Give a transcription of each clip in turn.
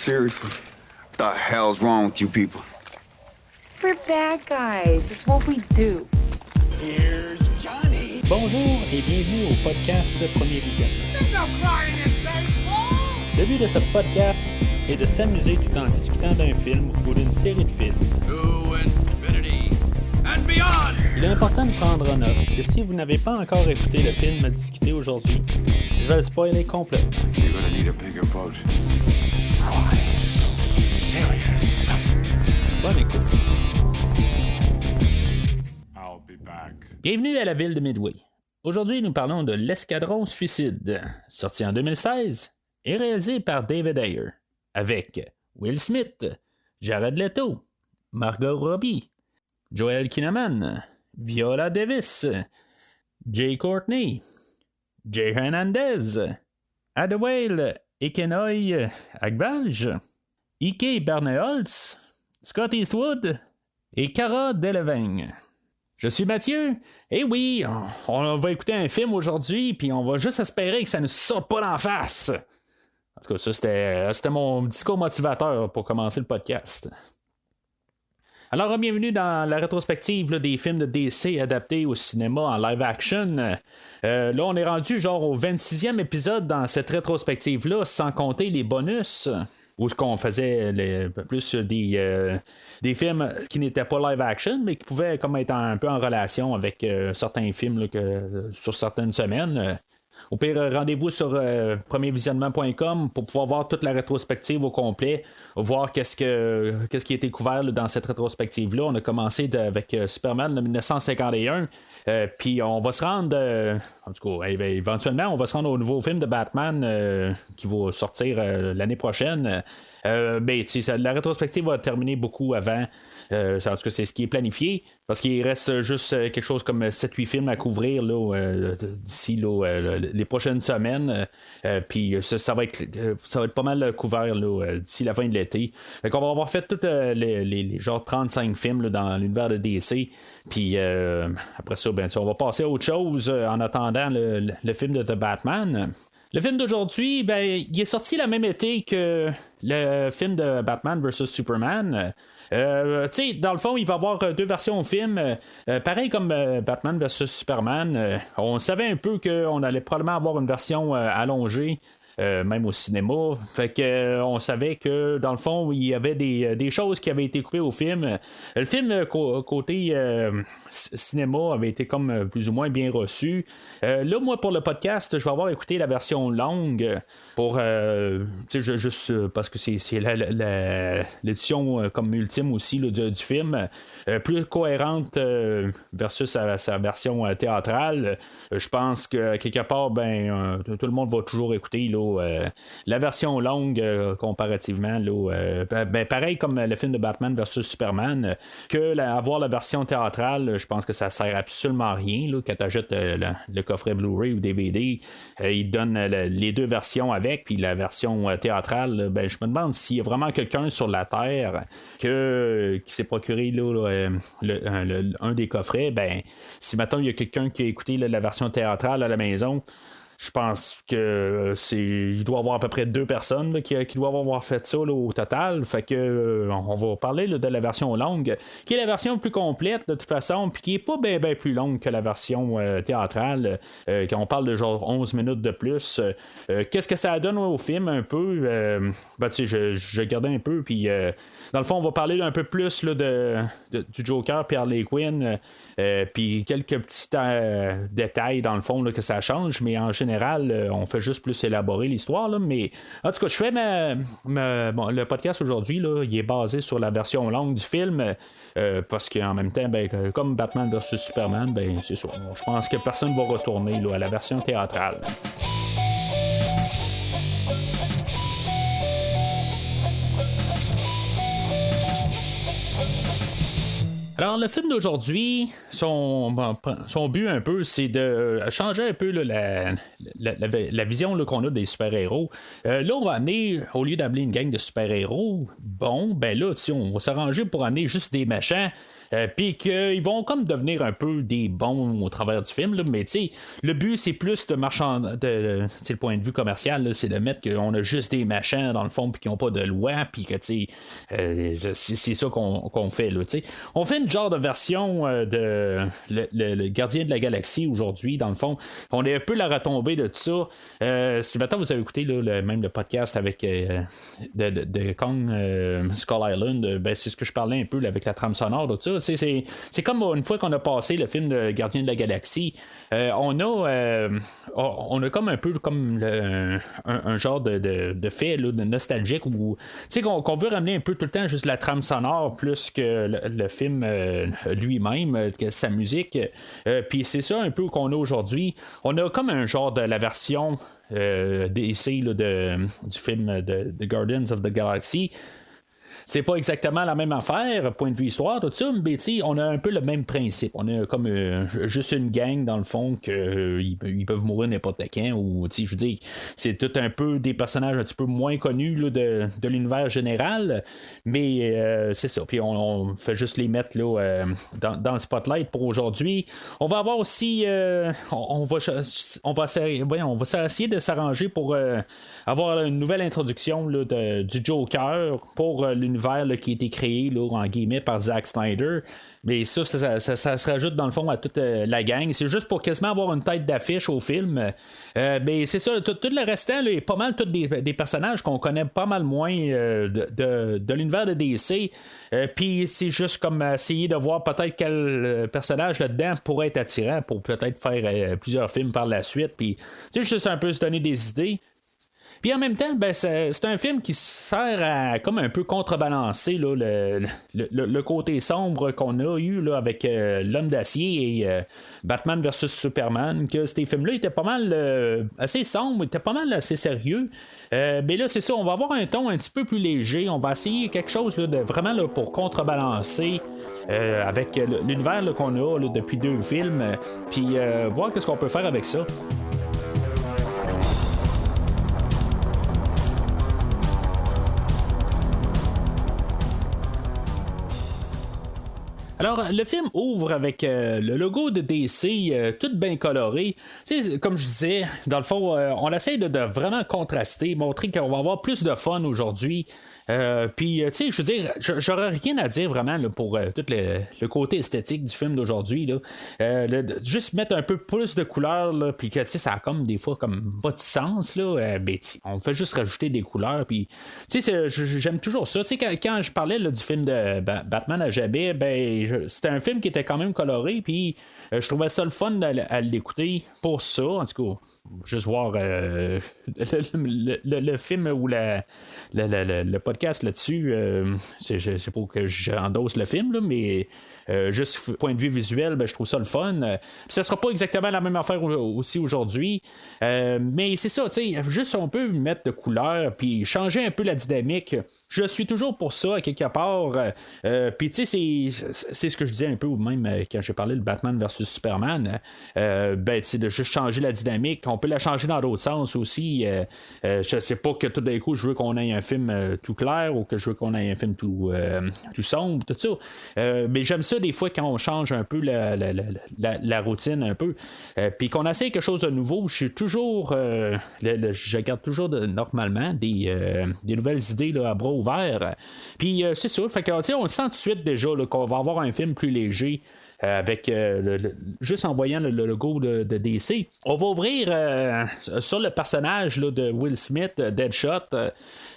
Seriously? What the hell's wrong with you people? We're bad guys. It's what we do. Here's Johnny. Bonjour et bienvenue au podcast Premier Vision. Le but de ce podcast est de s'amuser tout en discutant d'un film ou d'une série de films. To infinity and beyond. Il est important de prendre en note que si vous n'avez pas encore écouté le film à discuter aujourd'hui, je vais le spoiler complètement. You're gonna need a bigger boat. Bonne écoute. I'll be back. Bienvenue à la ville de Midway. Aujourd'hui, nous parlons de L'Escadron Suicide, sorti en 2016 et réalisé par David Ayer, avec Will Smith, Jared Leto, Margot Robbie, Joel Kinnaman, Viola Davis, Jay Courtney, Jay Hernandez, Adewale Ekenoy Agbalj, Ike Barneholtz, Scott Eastwood et Cara Delevingne. Je suis Mathieu, et oui, on va écouter un film aujourd'hui, puis on va juste espérer que ça ne saute pas d'en face. En tout cas, ça c'était mon discours motivateur pour commencer le podcast. Alors, bienvenue dans la rétrospective là, des films de DC adaptés au cinéma en live action. Là, on est rendu genre au 26e épisode dans cette rétrospective-là, sans compter les bonus. Où ce qu'on faisait plus des films qui n'étaient pas live action, mais qui pouvaient comme être un peu en relation avec certains films là, sur certaines semaines. Au pire, rendez-vous sur premiervisionnement.com pour pouvoir voir toute la rétrospective au complet, voir qu'est-ce qui a été couvert là, dans cette rétrospective-là. On a commencé avec Superman de 1951, puis on va se rendre, en tout cas, éventuellement, on va se rendre au nouveau film de Batman qui va sortir l'année prochaine. La rétrospective va terminer beaucoup avant. En tout cas, c'est ce qui est planifié, parce qu'il reste juste quelque chose comme 7-8 films à couvrir là, d'ici là, les prochaines semaines. Puis ça va être pas mal couvert là, d'ici la fin de l'été. Fait qu'on va avoir fait tous les genre 35 films là, dans l'univers de DC. Puis après ça, on va passer à autre chose en attendant le film de The Batman. Le film d'aujourd'hui, il est sorti le même été que le film de Batman vs Superman. Dans le fond, il va y avoir deux versions au film. Pareil comme Batman vs Superman. On savait un peu qu'on allait probablement avoir une version allongée. Même au cinéma. Fait que on savait que dans le fond il y avait des choses qui avaient été coupées au film. Le film côté cinéma avait été comme plus ou moins bien reçu. Là moi pour le podcast je vais avoir écouté la version longue pour juste parce que c'est l'édition comme ultime aussi là, du film plus cohérente versus sa version théâtrale. Je pense que quelque part tout le monde va toujours écouter là, la version longue comparativement là, pareil comme le film de Batman vs Superman que avoir la version théâtrale, je pense que ça sert absolument à rien là, quand tu achètes le coffret Blu-ray ou DVD, ils donnent les deux versions avec, puis la version théâtrale, je me demande s'il y a vraiment quelqu'un sur la terre qui s'est procuré là, un des coffrets, si maintenant il y a quelqu'un qui a écouté la version théâtrale à la maison, je pense que il doit y avoir à peu près 2 personnes là, qui doivent avoir fait ça là, au total. Fait que on va parler là, de la version longue, qui est la version plus complète de toute façon, puis qui est pas bien plus longue que la version théâtrale. Quand on parle de genre 11 minutes de plus, qu'est-ce que ça donne au film un peu? Je gardais un peu, puis dans le fond, on va parler un peu plus là, du Joker puis Harley Quinn, puis quelques petits détails dans le fond là, que ça change, mais en général, on fait juste plus élaborer l'histoire. Là, mais en tout cas, je fais le podcast aujourd'hui, là, il est basé sur la version longue du film. Parce qu'en même temps, comme Batman vs Superman, c'est ça. Je pense que personne ne va retourner là, à la version théâtrale. Alors, le film d'aujourd'hui, son but un peu, c'est de changer un peu là, la vision là, qu'on a des super-héros. Là, on va amener, au lieu d'amener une gang de super-héros, bon, ben là, on va s'arranger pour amener juste des méchants. Puis qu'ils vont comme devenir un peu des bons au travers du film, là, mais tu sais, le but c'est plus de le point de vue commercial, là, c'est de mettre qu'on a juste des machins dans le fond, puis qu'ils n'ont pas de loi, puis que tu sais, c'est ça qu'on fait là, tu sais. On fait une genre de version de le Gardien de la Galaxie aujourd'hui, dans le fond. On est un peu la retombée de tout ça. Si maintenant vous avez écouté là, même le podcast avec de Kong Skull Island, ben, c'est ce que je parlais un peu là, avec la trame sonore de tout ça. C'est comme une fois qu'on a passé le film de Gardien de la Galaxie, on a comme un peu comme un genre de fait là, de nostalgique où qu'on veut ramener un peu tout le temps juste la trame sonore plus que le film lui-même, que sa musique. Puis c'est ça un peu qu'on a aujourd'hui. On a comme un genre de la version DC là, du film de Guardians of the Galaxy. C'est pas exactement la même affaire, point de vue histoire, tout ça, mais on a un peu le même principe. On a comme juste une gang, dans le fond, ils peuvent mourir n'importe quand, ou, je veux dire, c'est tout un peu des personnages un petit peu moins connus là, de l'univers général, mais c'est ça. Puis on fait juste les mettre là, dans le spotlight pour aujourd'hui. On va avoir aussi, on va essayer de s'arranger pour avoir une nouvelle introduction là, du Joker pour l'univers là, qui a été créé là, en guillemets par Zack Snyder. Mais ça se rajoute dans le fond à toute la gang. C'est juste pour quasiment avoir une tête d'affiche au film. Mais c'est ça, tout le restant là, est pas mal tous des personnages qu'on connaît pas mal moins de l'univers de DC. Puis c'est juste comme essayer de voir peut-être quel personnage là-dedans pourrait être attirant pour peut-être faire plusieurs films par la suite. Puis juste un peu se donner des idées. Puis en même temps, ben, c'est un film qui sert à comme un peu contrebalancer là, le côté sombre qu'on a eu là, avec l'Homme d'acier et Batman vs Superman, que ces films-là étaient pas mal assez sombres, étaient pas mal assez sérieux. Mais là, c'est ça, on va avoir un ton un petit peu plus léger. On va essayer quelque chose là, de vraiment là, pour contrebalancer avec l'univers là, qu'on a là, depuis 2 films, puis voir qu'est-ce qu'on peut faire avec ça. Alors, le film ouvre avec le logo de DC tout bien coloré. T'sais, comme je disais, dans le fond, on essaie de vraiment contraster, montrer qu'on va avoir plus de fun aujourd'hui. Puis, tu sais, je veux dire, j'aurais rien à dire vraiment là, pour tout le côté esthétique du film d'aujourd'hui. Là. Juste mettre un peu plus de couleurs, puis que, tu sais, ça a comme des fois comme pas de sens. Là, ben, on fait juste rajouter des couleurs. Puis, tu sais, j'aime toujours ça. Tu sais, quand je parlais là, du film de Batman à Jabet, ben, c'était un film qui était quand même coloré. Puis, je trouvais ça le fun à l'écouter pour ça. En tout cas, juste voir le film ou le podcast là-dessus, c'est pour que j'endosse le film, là, mais juste point de vue visuel, ben, je trouve ça le fun. Ça sera pas exactement la même affaire aussi aujourd'hui, mais c'est ça, tu sais, juste on peut mettre de couleur puis changer un peu la dynamique. Je suis toujours pour ça, à quelque part. Puis, tu sais, c'est ce que je disais un peu, ou même quand j'ai parlé de Batman versus Superman. Ben, tu sais, de juste changer la dynamique. On peut la changer dans d'autres sens aussi. Je sais pas que tout d'un coup, je veux qu'on ait un film tout clair ou que je veux qu'on ait un film tout sombre, tout ça. Mais j'aime ça des fois quand on change un peu la routine un peu. Puis qu'on essaie quelque chose de nouveau. Je suis toujours. Je garde toujours normalement des nouvelles idées là, à bras ouvert. Puis c'est ça. Fait que, on le sent tout de suite déjà là, qu'on va avoir un film plus léger. Avec juste en voyant le logo de DC. On va ouvrir sur le personnage là, de Will Smith, Deadshot,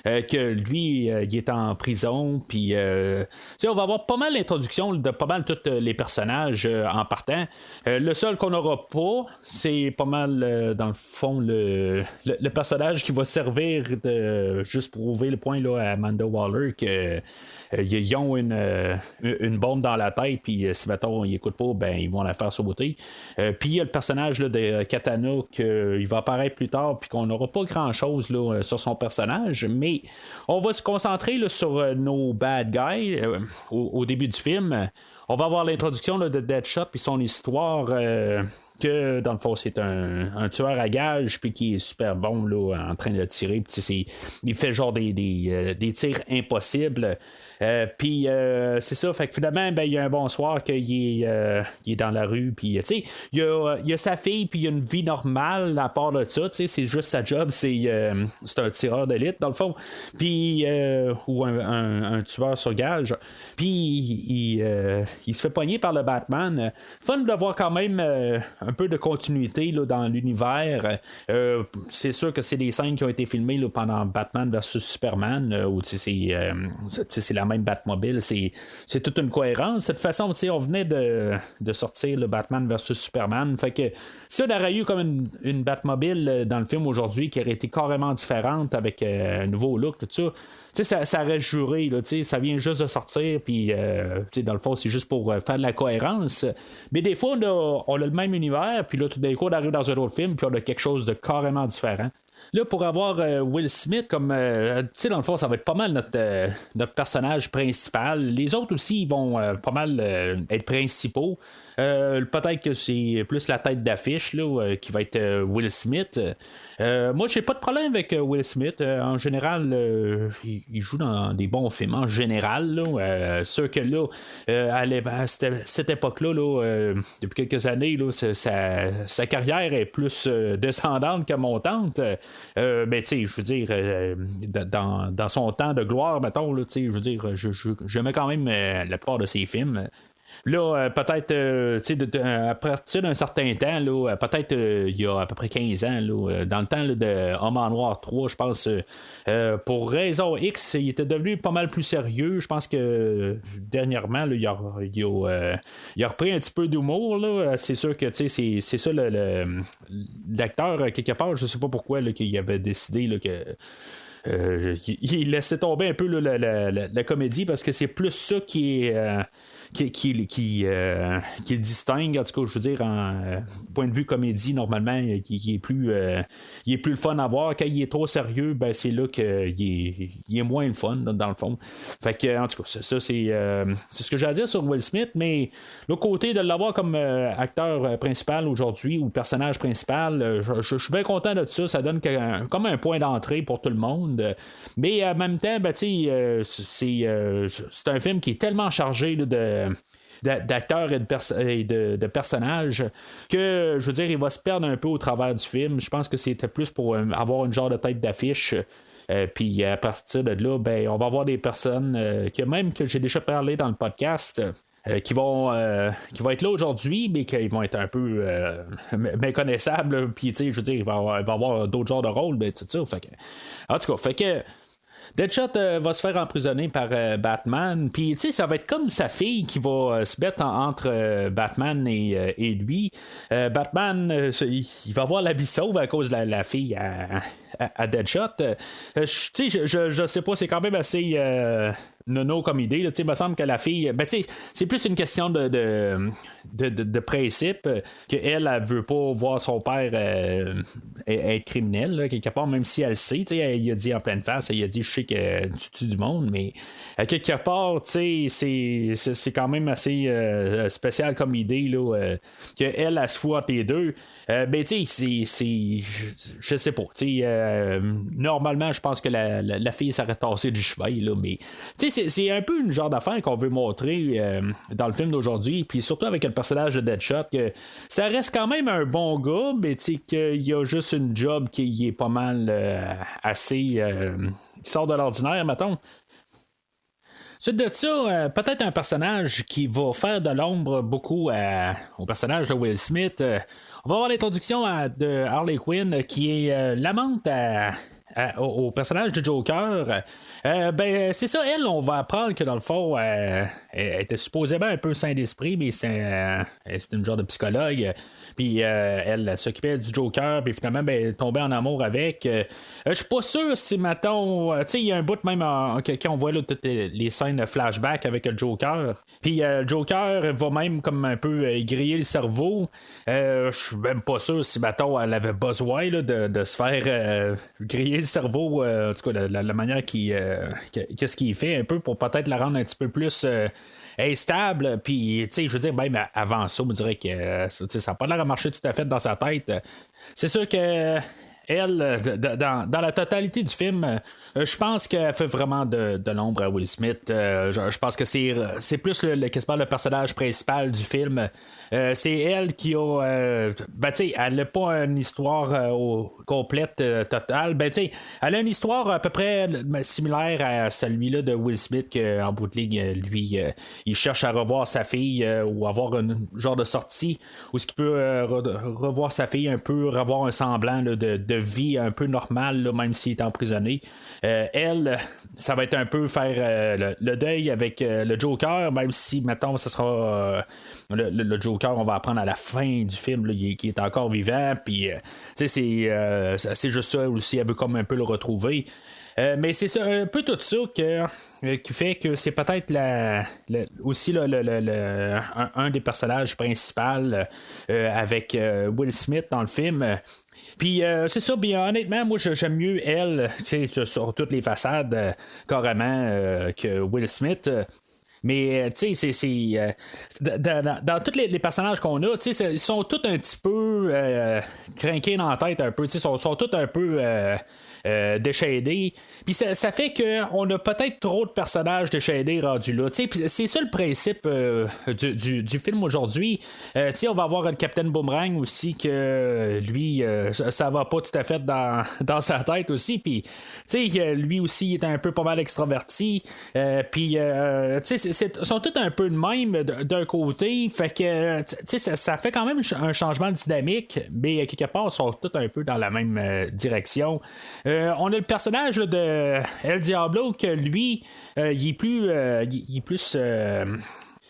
que lui, il est en prison. Puis, on va avoir pas mal l'introduction de pas mal tous les personnages en partant. Le seul qu'on n'aura pas, c'est pas mal, dans le fond, le personnage qui va servir de juste pour prouver le point là, à Amanda Waller que ils ont une bombe dans la tête, puis si mettons, écoutent pas, ben ils vont la faire sauter. Puis il y a le personnage là, de Katana qu'il va apparaître plus tard, puis qu'on n'aura pas grand-chose là, sur son personnage, mais on va se concentrer là, sur nos bad guys au début du film. On va avoir l'introduction là, de Deadshot puis son histoire que dans le fond c'est un tueur à gages puis qui est super bon là, en train de tirer. Il fait genre des tirs impossibles. Puis c'est ça, fait que finalement ben, il y a un bonsoir qu'il est dans la rue, puis il y a sa fille, puis il y a une vie normale à part de ça, c'est juste sa job, c'est un tireur d'élite dans le fond, puis ou un tueur sur gage, puis il se fait pogner par le Batman. Fun de voir quand même un peu de continuité là, dans l'univers. C'est sûr que c'est des scènes qui ont été filmées là, pendant Batman vs Superman, où c'est la même Batmobile, c'est toute une cohérence. De toute façon, on venait de sortir le Batman vs Superman, fait que si on aurait eu comme une Batmobile dans le film aujourd'hui qui aurait été carrément différente avec un nouveau look, tout ça, ça aurait juré, là, ça vient juste de sortir, puis dans le fond, c'est juste pour faire de la cohérence. Mais des fois, on a le même univers, puis là, tout d'un coup, on arrive dans un autre film, puis on a quelque chose de carrément différent. Là, pour avoir Will Smith comme... dans le fond, ça va être pas mal notre personnage principal. Les autres aussi, ils vont pas mal être principaux. Peut-être que c'est plus la tête d'affiche là, qui va être Will Smith. Moi, j'ai pas de problème avec Will Smith. En général, il joue dans des bons films. En général, là, sûr que là, à cette époque-là, depuis quelques années, là, sa carrière est plus descendante que montante. Ben, tu sais, je veux dire, dans son temps de gloire, mettons, là, je veux dire, j'aimais quand même la plupart de ses films. Là, peut-être, à partir d'un certain temps, là, peut-être il y a à peu près 15 ans, là, dans le temps là, de Homme en Noir 3, je pense, pour raison X, il était devenu pas mal plus sérieux. Je pense que dernièrement, là, il a repris un petit peu d'humour. Là. C'est sûr que c'est ça l'acteur, quelque part, je sais pas pourquoi là, qu'il avait décidé là, que. Il laissait tomber un peu là, la comédie parce que c'est plus ça qui est qui le distingue, en tout cas, je veux dire, en point de vue comédie, normalement, qui est plus il est plus le fun à voir. Quand il est trop sérieux, ben c'est là qu'il est moins le fun, là, dans le fond. Fait que, en tout cas, ça c'est ce que j'ai à dire sur Will Smith, mais l'autre côté, de l'avoir comme acteur principal aujourd'hui ou personnage principal, je suis bien content de ça. Ça donne comme un point d'entrée pour tout le monde. Mais en même temps, ben, c'est un film qui est tellement chargé là, d'acteurs et de personnages que, je veux dire, il va se perdre un peu au travers du film. Je pense que c'était plus pour avoir une genre de tête d'affiche. Puis à partir de là, ben, on va avoir des personnes que j'ai déjà parlé dans le podcast. Qui vont être là aujourd'hui, mais qui vont être un peu méconnaissables. Puis, tu sais, je veux dire, il va y avoir d'autres genres de rôles, mais tout ça. Fait que, en tout cas, fait que Deadshot va se faire emprisonner par Batman. Puis, tu sais, ça va être comme sa fille qui va se mettre entre Batman et lui. Batman, il va avoir la vie sauve à cause de la fille à Deadshot. Tu sais, je sais pas, c'est quand même assez nono comme idée. Là. Il me semble que la fille, ben, c'est plus une question de principe qu'elle elle veut pas voir son père être criminel, là, quelque part, même si elle sait. Il a dit en pleine face, il a dit je sais que tu tues du monde, mais à quelque part, c'est quand même assez spécial comme idée là, qu'elle se fout entre les deux. Ben, tu sais, je sais pas. Normalement, je pense que la fille s'aurait tassé du cheval, là, mais c'est un peu une genre d'affaire qu'on veut montrer dans le film d'aujourd'hui, puis surtout avec le personnage de Deadshot, que ça reste quand même un bon gars, mais qu'il y a juste une job qui est pas mal assez qui sort de l'ordinaire, mettons. Suite de ça, peut-être un personnage qui va faire de l'ombre beaucoup au personnage de Will Smith. On va avoir l'introduction de Harley Quinn qui est l'amante au personnage de Joker, ben c'est ça, elle, on va apprendre que dans le fond, elle était supposément un peu sain d'esprit, mais c'était une genre de psychologue. Puis elle s'occupait du Joker, puis finalement, ben, elle tombait en amour avec. Je suis pas sûr si, mettons, tu sais, il y a un bout même quand on voit là, toutes les scènes de flashback avec le Joker. Puis le Joker va même comme un peu griller le cerveau. Je suis même pas sûr si, mettons, elle avait besoin là, de se faire griller le cerveau, en tout cas, la manière qu'est-ce qu'il fait un peu pour peut-être la rendre un petit peu plus instable. Puis, tu sais, je veux dire, même avant ça, on dirait que ça n'a pas l'air de marcher tout à fait dans sa tête. C'est sûr que elle, dans la totalité du film, je pense qu'elle fait vraiment de l'ombre à Will Smith. Je pense que c'est plus quasiment le personnage principal du film. C'est elle qui a. Ben, tu sais, elle n'a pas une histoire complète, totale. Ben, tu sais, elle a une histoire à peu près similaire à celui-là de Will Smith, qu'en bout de ligne, lui, il cherche à revoir sa fille ou avoir un genre de sortie où ce qu'il peut revoir sa fille un peu, revoir un semblant là, de vie un peu normale, là, même s'il est emprisonné. Elle, ça va être un peu faire le deuil avec le Joker, même si, mettons, ce sera le Joker, on va apprendre à la fin du film qui est encore vivant, puis tu sais, c'est juste ça aussi, elle veut comme un peu le retrouver. Mais c'est ça, un peu tout ça qui fait que c'est peut-être aussi un des personnages principaux avec Will Smith dans le film. Puis c'est ça, bien honnêtement, moi j'aime mieux elle, tu sais, sur toutes les façades, carrément, que Will Smith. Mais tu sais, c'est dans tous les personnages qu'on a, tu sais, ils sont tous un petit peu crinqués dans la tête un peu, tu sais, sont tous un peu déshadés. Puis ça fait qu'on a peut-être trop de personnages déshadés rendus là. Tu sais, c'est ça le principe du film aujourd'hui. Tu sais, on va avoir le Captain Boomerang aussi, que lui, ça va pas tout à fait dans sa tête aussi. Puis, tu sais, lui aussi, il est un peu pas mal extraverti. Puis, tu sais, sont tous un peu de même d'un côté. Fait que, tu sais, ça fait quand même un changement de dynamique, mais quelque part, ils sont tous un peu dans la même direction. On a le personnage là, de El Diablo, que lui, il est plus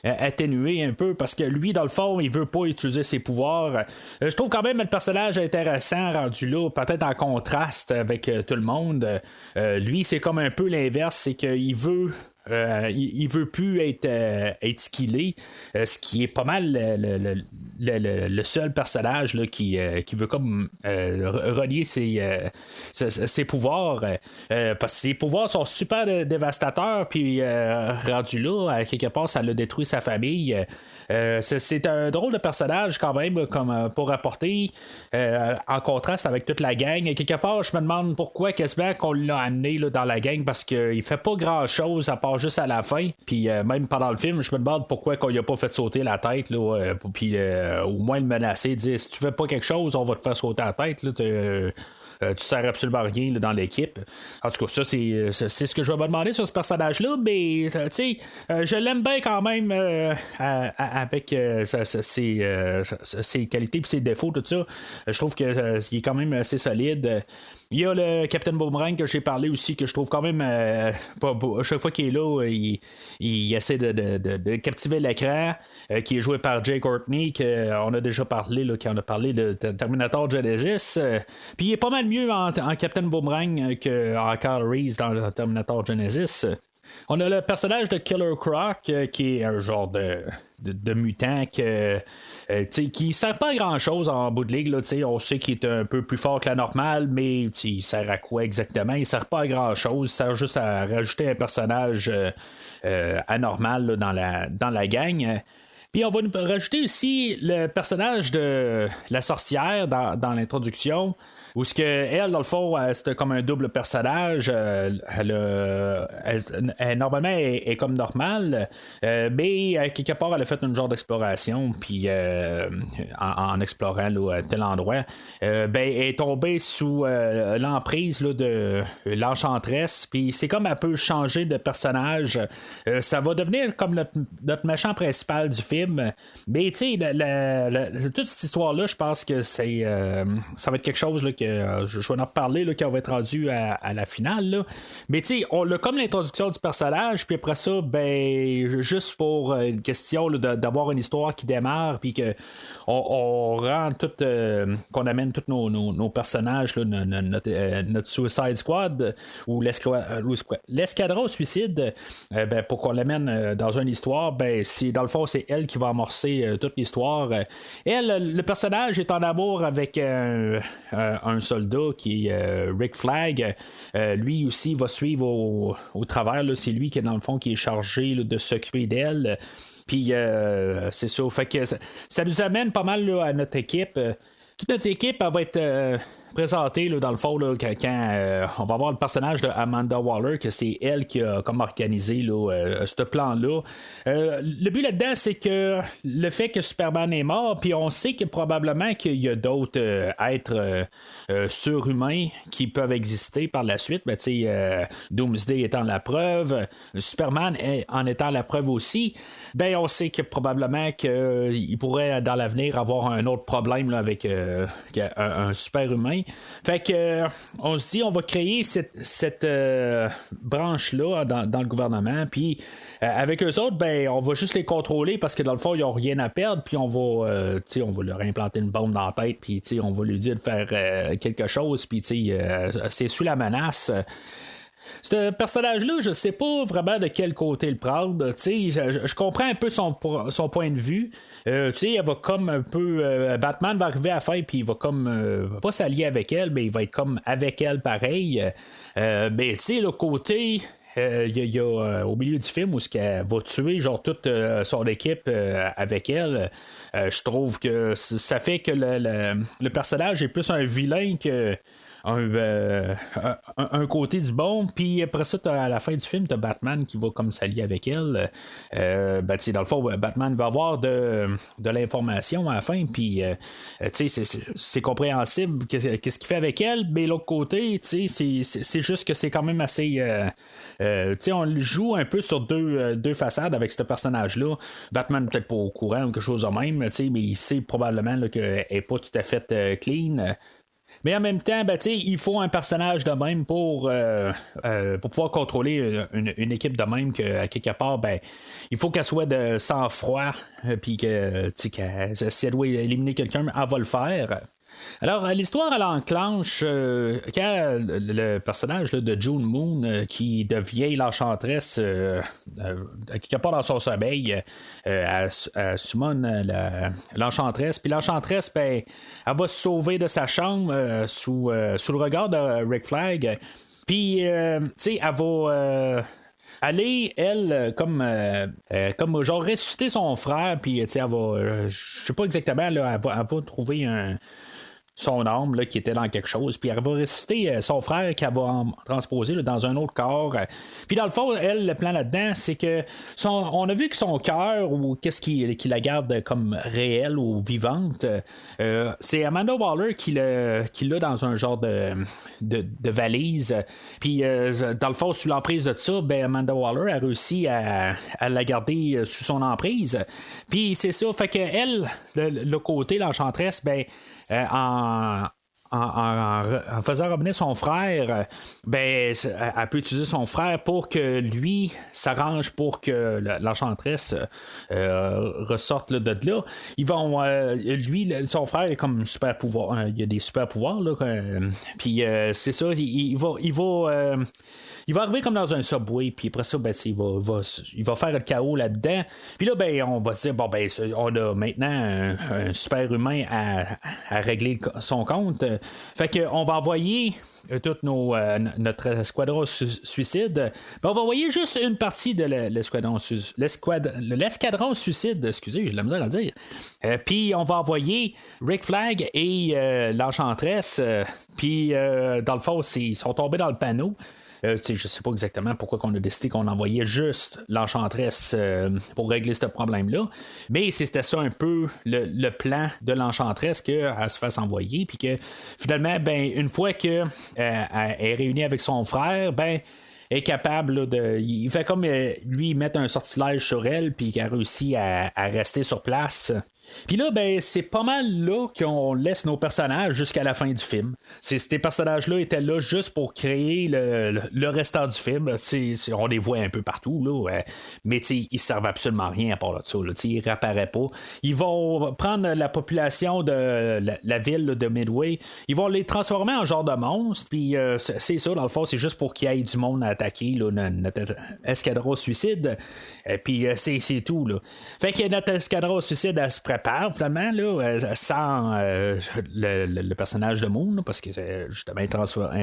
atténué un peu, parce que lui, dans le fond, il veut pas utiliser ses pouvoirs. Je trouve quand même le personnage intéressant rendu là, peut-être en contraste avec tout le monde. Lui, c'est comme un peu l'inverse, c'est qu'il veut il veut plus être skillé, ce qui est pas mal le seul personnage là, qui veut comme relier ses pouvoirs, parce que ses pouvoirs sont super dévastateurs, puis rendu là, à quelque part, ça l'a détruit sa famille. C'est un drôle de personnage quand même, comme pour apporter en contraste avec toute la gang. Quelque part, je me demande pourquoi quasiment qu'on l'a amené là, dans la gang, parce qu'il fait pas grand chose à part juste à la fin. Puis même pendant le film, je me demande pourquoi qu'on lui a pas fait sauter la tête là, puis au moins le menacer, dire si tu fais pas quelque chose, on va te faire sauter la tête là, tu sers absolument à rien là, dans l'équipe. En tout cas, ça, c'est ce que je vais me demander sur ce personnage-là, mais tu sais, je l'aime bien quand même avec ses qualités et ses défauts, tout ça. Je trouve qu'il est quand même assez solide. Il y a le Captain Boomerang que j'ai parlé aussi, que je trouve quand même à chaque fois qu'il est là, il essaie de captiver l'écran, qui est joué par Jay Courtney, qu'on a déjà parlé là, quand on a parlé de Terminator Genesis. Puis il est pas mal mieux en Captain Boomerang qu'en Kyle Reese dans le Terminator Genesis. On a le personnage de Killer Croc, qui est un genre de mutant qui sert pas à grand chose en bout de ligue là, on sait qu'il est un peu plus fort que la normale, mais il sert à quoi exactement? Il sert pas à grand chose, il sert juste à rajouter un personnage anormal là, dans la gang. Puis on va nous rajouter aussi le personnage de la sorcière dans l'introduction, où ce que elle, dans le fond, c'était comme un double personnage. Normalement, elle est comme normale, mais quelque part, elle a fait une genre d'exploration, puis en explorant là, tel endroit, elle est tombée sous l'emprise là, de l'enchanteresse, puis c'est comme elle peut changer de personnage. Ça va devenir comme notre méchant principal du film. Mais tu sais, toute cette histoire-là, je pense que ça va être quelque chose là, je vais en reparler là, quand on va être rendu à la finale. Là. Mais tu sais, on a comme l'introduction du personnage, puis après ça, ben, juste pour une question là, d'avoir une histoire qui démarre, puis on rend tout, qu'on amène tous nos personnages, là, notre Suicide Squad ou l'escadron suicide, ben, pour qu'on l'amène dans une histoire, ben, dans le fond, c'est elle qui va amorcer toute l'histoire. Elle, le personnage est en amour avec un soldat qui est Rick Flag. Lui aussi va suivre au travers. Là, c'est lui qui est dans le fond qui est chargé là, de s'occuper d'elle. Puis c'est ça. Fait que ça nous amène pas mal là, à notre équipe. Toute notre équipe elle va être présentée là, dans le fond là, quand on va voir le personnage de Amanda Waller, que c'est elle qui a comme organisé là, ce plan-là. Le but là-dedans, c'est que le fait que Superman est mort, puis on sait que probablement qu'il y a d'autres êtres surhumains qui peuvent exister par la suite. Ben, Doomsday étant la preuve, Superman en étant la preuve aussi, ben on sait que probablement qu'il pourrait dans l'avenir avoir un autre problème là, avec un super humain. Fait que on se dit on va créer cette branche-là dans le gouvernement, puis avec eux autres, ben on va juste les contrôler parce que dans le fond, ils n'ont rien à perdre, puis on va leur implanter une bombe dans la tête, puis on va lui dire de faire quelque chose, puis c'est sous la menace. Ce personnage-là, je sais pas vraiment de quel côté le prendre. Je comprends un peu son point de vue. Elle va comme un peu. Batman va arriver à la fin, puis il va comme. Pas s'allier avec elle, mais il va être comme avec elle pareil. Mais le côté. Il y a au milieu du film où elle va tuer genre toute son équipe avec elle. Je trouve que ça fait que le personnage est plus un vilain que. Un côté du bon, puis après ça, à la fin du film, t'as Batman qui va comme s'allier avec elle. Dans le fond, Batman va avoir de l'information à la fin, puis c'est compréhensible qu'est-ce qu'il fait avec elle, mais l'autre côté, c'est juste que c'est quand même assez. On joue un peu sur deux façades avec ce personnage-là. Batman peut-être pas au courant ou quelque chose de même, mais il sait probablement qu'elle n'est pas tout à fait clean. Mais en même temps, il faut un personnage de même pour pouvoir contrôler une équipe de même qu'à quelque part, il faut qu'elle soit de sang-froid, puis que si elle doit éliminer quelqu'un, elle va le faire. Alors, l'histoire, elle enclenche quand le personnage là, de June Moon, qui devient l'enchantresse quelque part dans son sommeil, elle summon l'enchantresse. Puis l'enchantresse, elle va se sauver de sa chambre sous le regard de Rick Flag. Puis, elle va... aller, elle, comme genre ressusciter son frère, puis elle va, je sais pas exactement, là, elle va trouver son âme là, qui était dans quelque chose, puis elle va ressusciter son frère qu'elle va transposer là, dans un autre corps. Puis dans le fond, elle, le plan là-dedans, c'est que on a vu que son cœur, ou qu'est-ce qui la garde comme réelle ou vivante, c'est Amanda Waller qui l'a dans un genre de valise. Puis dans le fond, sous l'emprise de ça, Amanda Waller a réussi à la garder sous son emprise. Puis c'est ça, fait que elle, le côté, l'enchantresse, en faisant revenir son frère, elle peut utiliser son frère pour que lui s'arrange pour que l'enchantresse ressorte là, de là. Ils vont, lui, son frère est comme super pouvoir. Il a des super pouvoirs là. Puis c'est ça, il va arriver comme dans un subway, puis après ça, il va faire le chaos là-dedans. Puis là, on va se dire, on a maintenant un super humain à régler son compte. Fait qu'on va envoyer tout notre escadron suicide. On va envoyer juste une partie de l'escadron suicide, excusez, j'ai de la misère à le dire. Puis on va envoyer Rick Flag et l'enchantresse. Puis dans le fond, ils sont tombés dans le panneau. Je sais pas exactement pourquoi on a décidé qu'on envoyait juste l'enchantresse pour régler ce problème-là, mais c'était ça un peu le plan de l'enchantresse, qu'elle se fasse envoyer, puis que finalement, une fois qu'elle est réunie avec son frère, est capable là, il fait comme lui mettre un sortilège sur elle, puis qu'elle réussit à rester sur place. Puis là, ben, c'est pas mal là qu'on laisse nos personnages jusqu'à la fin du film. Ces personnages-là étaient là juste pour créer le restant du film. On les voit un peu partout, là, mais ils servent absolument à rien à part de ça. Là, ils réapparaissent pas. Ils vont prendre la population de la ville là, de Midway, ils vont les transformer en genre de monstres, puis c'est ça, dans le fond, c'est juste pour qu'il y ait du monde à attaquer là, notre escadron suicide. Puis c'est tout. Là. Fait que notre escadron suicide, elle se prépare finalement là, sans le personnage de Moon, là, parce que c'est justement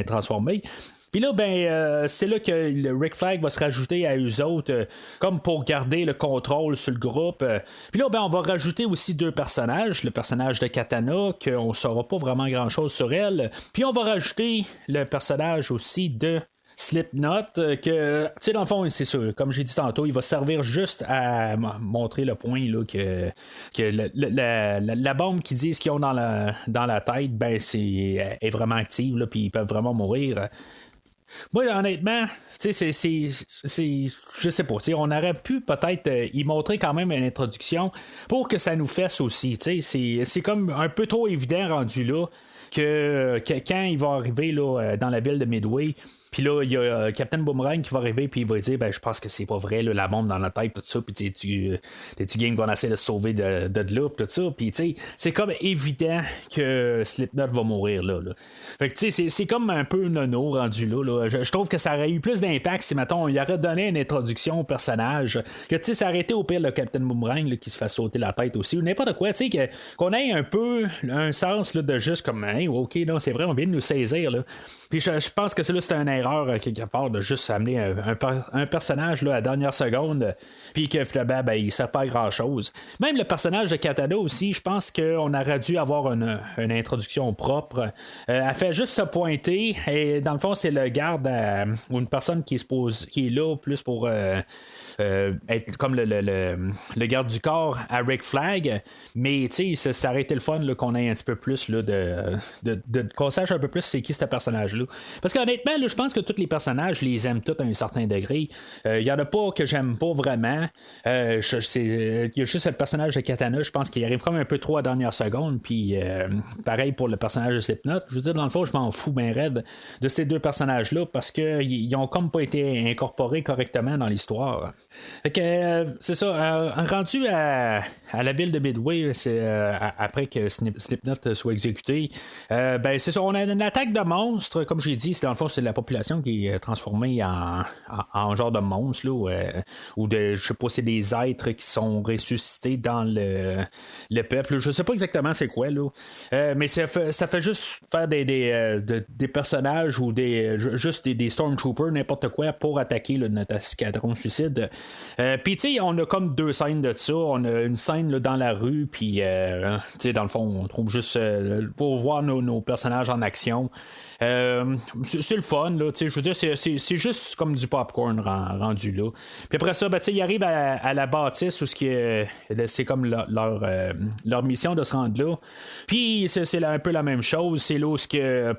transformé. Puis là, ben, c'est là que le Rick Flag va se rajouter à eux autres, comme pour garder le contrôle sur le groupe. Puis là, ben, on va rajouter aussi 2 personnages. Le personnage de Katana, qu'on ne saura pas vraiment grand-chose sur elle. Puis on va rajouter le personnage aussi de Slipknot, que, tu sais, dans le fond, c'est sûr, comme j'ai dit tantôt, il va servir juste à montrer le point là, que la bombe qu'ils disent qu'ils ont dans la tête, ben, est vraiment active, là, puis ils peuvent vraiment mourir. Moi, honnêtement, tu sais, je sais pas, on aurait pu peut-être y montrer quand même une introduction pour que ça nous fasse aussi, tu sais, c'est comme un peu trop évident rendu là que quand il va arriver là, dans la ville de Midway, puis là, il y a Captain Boomerang qui va arriver, puis il va dire, ben, je pense que c'est pas vrai, là, la bombe dans la tête, tout ça, puis t'es-tu game qu'on essaie de se sauver de là, tout ça, puis tu sais, c'est comme évident que Slipknot va mourir là. Fait que tu sais, c'est comme un peu nono rendu là. Je trouve que ça aurait eu plus d'impact si, mettons, il aurait donné une introduction au personnage, que tu sais, ça aurait été au pire le Captain Boomerang là, qui se fait sauter la tête aussi, ou n'importe quoi, tu sais, qu'on ait un peu un sens là, de juste comme, hey, ok, non, c'est vrai, on vient de nous saisir, là. Puis je pense que c'est un erreur quelque part de juste amener un personnage là, à la dernière seconde, puis que finalement, ben, il ne sert pas à grand chose. Même le personnage de Katana aussi, je pense qu'on aurait dû avoir une introduction propre. Elle fait juste se pointer, et dans le fond, c'est le garde ou une personne qui est là plus pour être comme le garde du corps à Rick Flag, mais tu sais, ça aurait été le fun là, qu'on ait un petit peu plus là, qu'on sache un peu plus c'est qui ce personnage-là. Parce qu'honnêtement, là, je pense que tous les personnages, je les aime tous à un certain degré. Il y en a pas que j'aime pas vraiment. Il y a juste le personnage de Katana, je pense qu'il arrive comme un peu trop à la dernière seconde, puis pareil pour le personnage de Slipknot. Je veux dire, dans le fond, je m'en fous bien raide de ces 2 personnages-là, parce qu'ils ont comme pas été incorporés correctement dans l'histoire. Fait que c'est ça, rendu à la ville de Midway, c'est après que Slipknot soit exécuté, ben c'est ça, on a une attaque de monstres, comme j'ai dit, dans le fond c'est la population qui est transformée en genre de monstres là, ou de, je sais pas, c'est des êtres qui sont ressuscités dans le peuple, je sais pas exactement c'est quoi là, mais ça fait juste faire des personnages ou juste des Stormtroopers, n'importe quoi, pour attaquer là, notre escadron suicide. Puis tu sais, on a comme 2 scènes de ça. On a une scène là, dans la rue, puis tu sais, dans le fond, on trouve juste pour voir nos personnages en action. C'est le fun, là, je veux dire, c'est juste comme du popcorn rendu là. Puis après ça, ben, ils arrivent à la bâtisse où c'est comme leur mission de se rendre là. Puis c'est un peu la même chose. C'est là où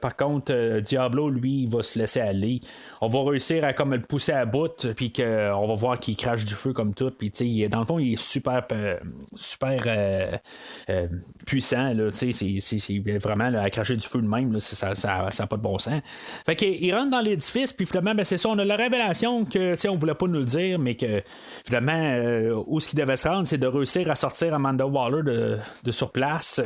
par contre, Diablo, lui, il va se laisser aller. On va réussir à comme le pousser à bout, puis qu'on va voir qu'il crache du feu comme tout. Puis dans le fond, il est super puissant. Là, c'est vraiment là, à cracher du feu de même. Là, ça n'a pas de bon sens. Fait qu'il rentre dans l'édifice, puis finalement, ben, c'est ça, on a la révélation que on voulait pas nous le dire, mais que finalement, où ce qu'il devait se rendre, c'est de réussir à sortir Amanda Waller de sur place.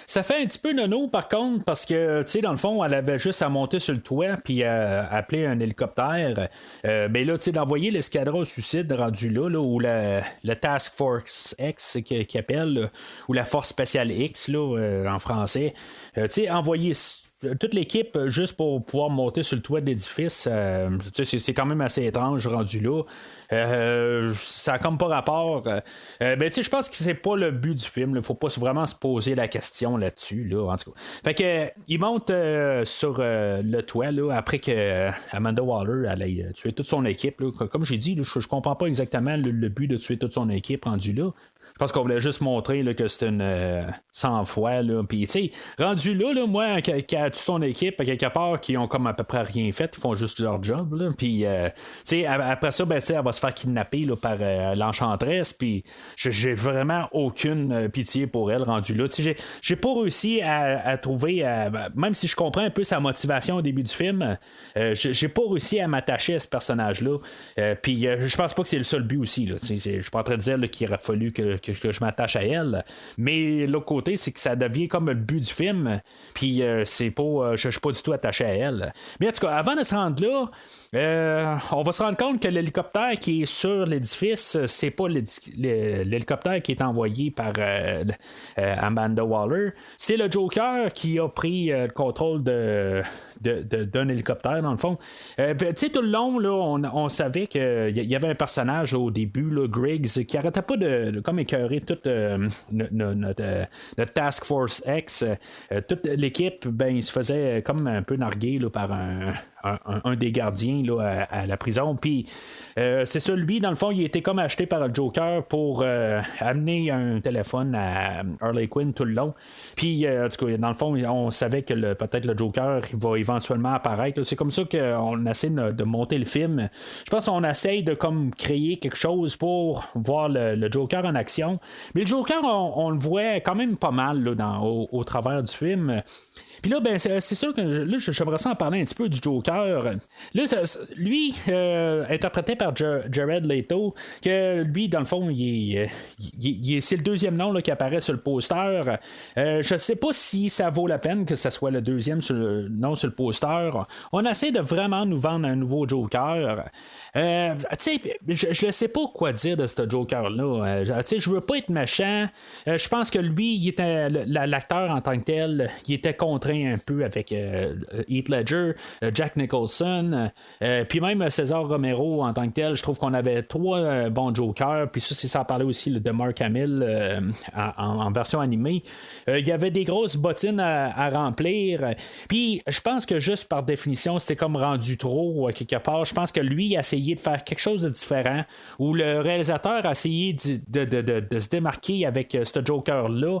Ça fait un petit peu nono par contre, parce que tu sais, dans le fond, elle avait juste à monter sur le toit puis appeler un hélicoptère. Ben là, tu sais, d'envoyer l'escadron suicide rendu là, ou le Task Force X qui appelle, là, ou la Force Spéciale X là, en français. Tu sais, envoyer toute l'équipe juste pour pouvoir monter sur le toit de l'édifice, c'est quand même assez étrange rendu là. Ça a comme pas rapport. Je pense que c'est pas le but du film. Il faut pas vraiment se poser la question là-dessus. Là, en tout cas. Fait que il monte sur le toit là, après que Amanda Waller elle ait tué toute son équipe. Là. Comme j'ai dit, je comprends pas exactement le but de tuer toute son équipe rendu là. Je pense qu'on voulait juste montrer là, que c'est une sang-froid. Puis, tu sais, rendu là, moi, qui a toute son équipe, à quelque part, qui ont comme à peu près rien fait, ils font juste leur job. Puis, tu sais, après ça, ben, elle va se faire kidnapper là, par l'enchantresse. Puis, j'ai vraiment aucune pitié pour elle, rendu là. Tu sais, j'ai pas réussi à trouver, même si je comprends un peu sa motivation au début du film, j'ai pas réussi à m'attacher à ce personnage-là. Puis, je pense pas que c'est le seul but aussi. Je suis pas en train de dire là, qu'il aurait fallu que je m'attache à elle. Mais l'autre côté, c'est que ça devient comme le but du film. Puis c'est pas. Je suis pas du tout attaché à elle. Mais en tout cas, avant de se rendre là, on va se rendre compte que l'hélicoptère qui est sur l'édifice, c'est pas l'hélicoptère qui est envoyé par Amanda Waller. C'est le Joker qui a pris le contrôle d'un hélicoptère, dans le fond. Tu sais, tout le long, là, on savait qu'il y avait un personnage au début, là, Griggs, qui arrêtait pas de comme écœurer toute notre Task Force X. Toute l'équipe, ben, il se faisait comme un peu narguer là, par un des gardiens là, à la prison. Puis c'est ça, lui, dans le fond, il était comme acheté par le Joker pour amener un téléphone à Harley Quinn tout le long. Puis, en tout cas, dans le fond, on savait que peut-être le Joker il va éventuellement apparaître. C'est comme ça qu'on essaie de monter le film. Je pense qu'on essaye de comme créer quelque chose pour voir le Joker en action. Mais le Joker, on le voit quand même pas mal là, au travers du film. Puis là, ben, c'est sûr que là, j'aimerais ça en parler un petit peu du Joker. Là, lui, interprété par Jared Leto, que lui, dans le fond, c'est le deuxième nom là, qui apparaît sur le poster. Je sais pas si ça vaut la peine que ce soit le deuxième nom sur le poster. On essaie de vraiment nous vendre un nouveau Joker. Tu sais, je ne sais pas quoi dire de ce Joker-là. Tu sais, je veux pas être méchant. Je pense que lui, il était l'acteur en tant que tel, il était contraint un peu avec Heath Ledger, Jack Nicholson, puis même César Romero en tant que tel. Je trouve qu'on avait 3 bons Jokers, puis ça parlait aussi de Mark Hamill en version animée. Il y avait des grosses bottines à remplir, puis je pense que juste par définition, c'était comme rendu trop quelque part. Je pense que lui a essayé de faire quelque chose de différent, où le réalisateur a essayé de se démarquer avec ce Joker-là.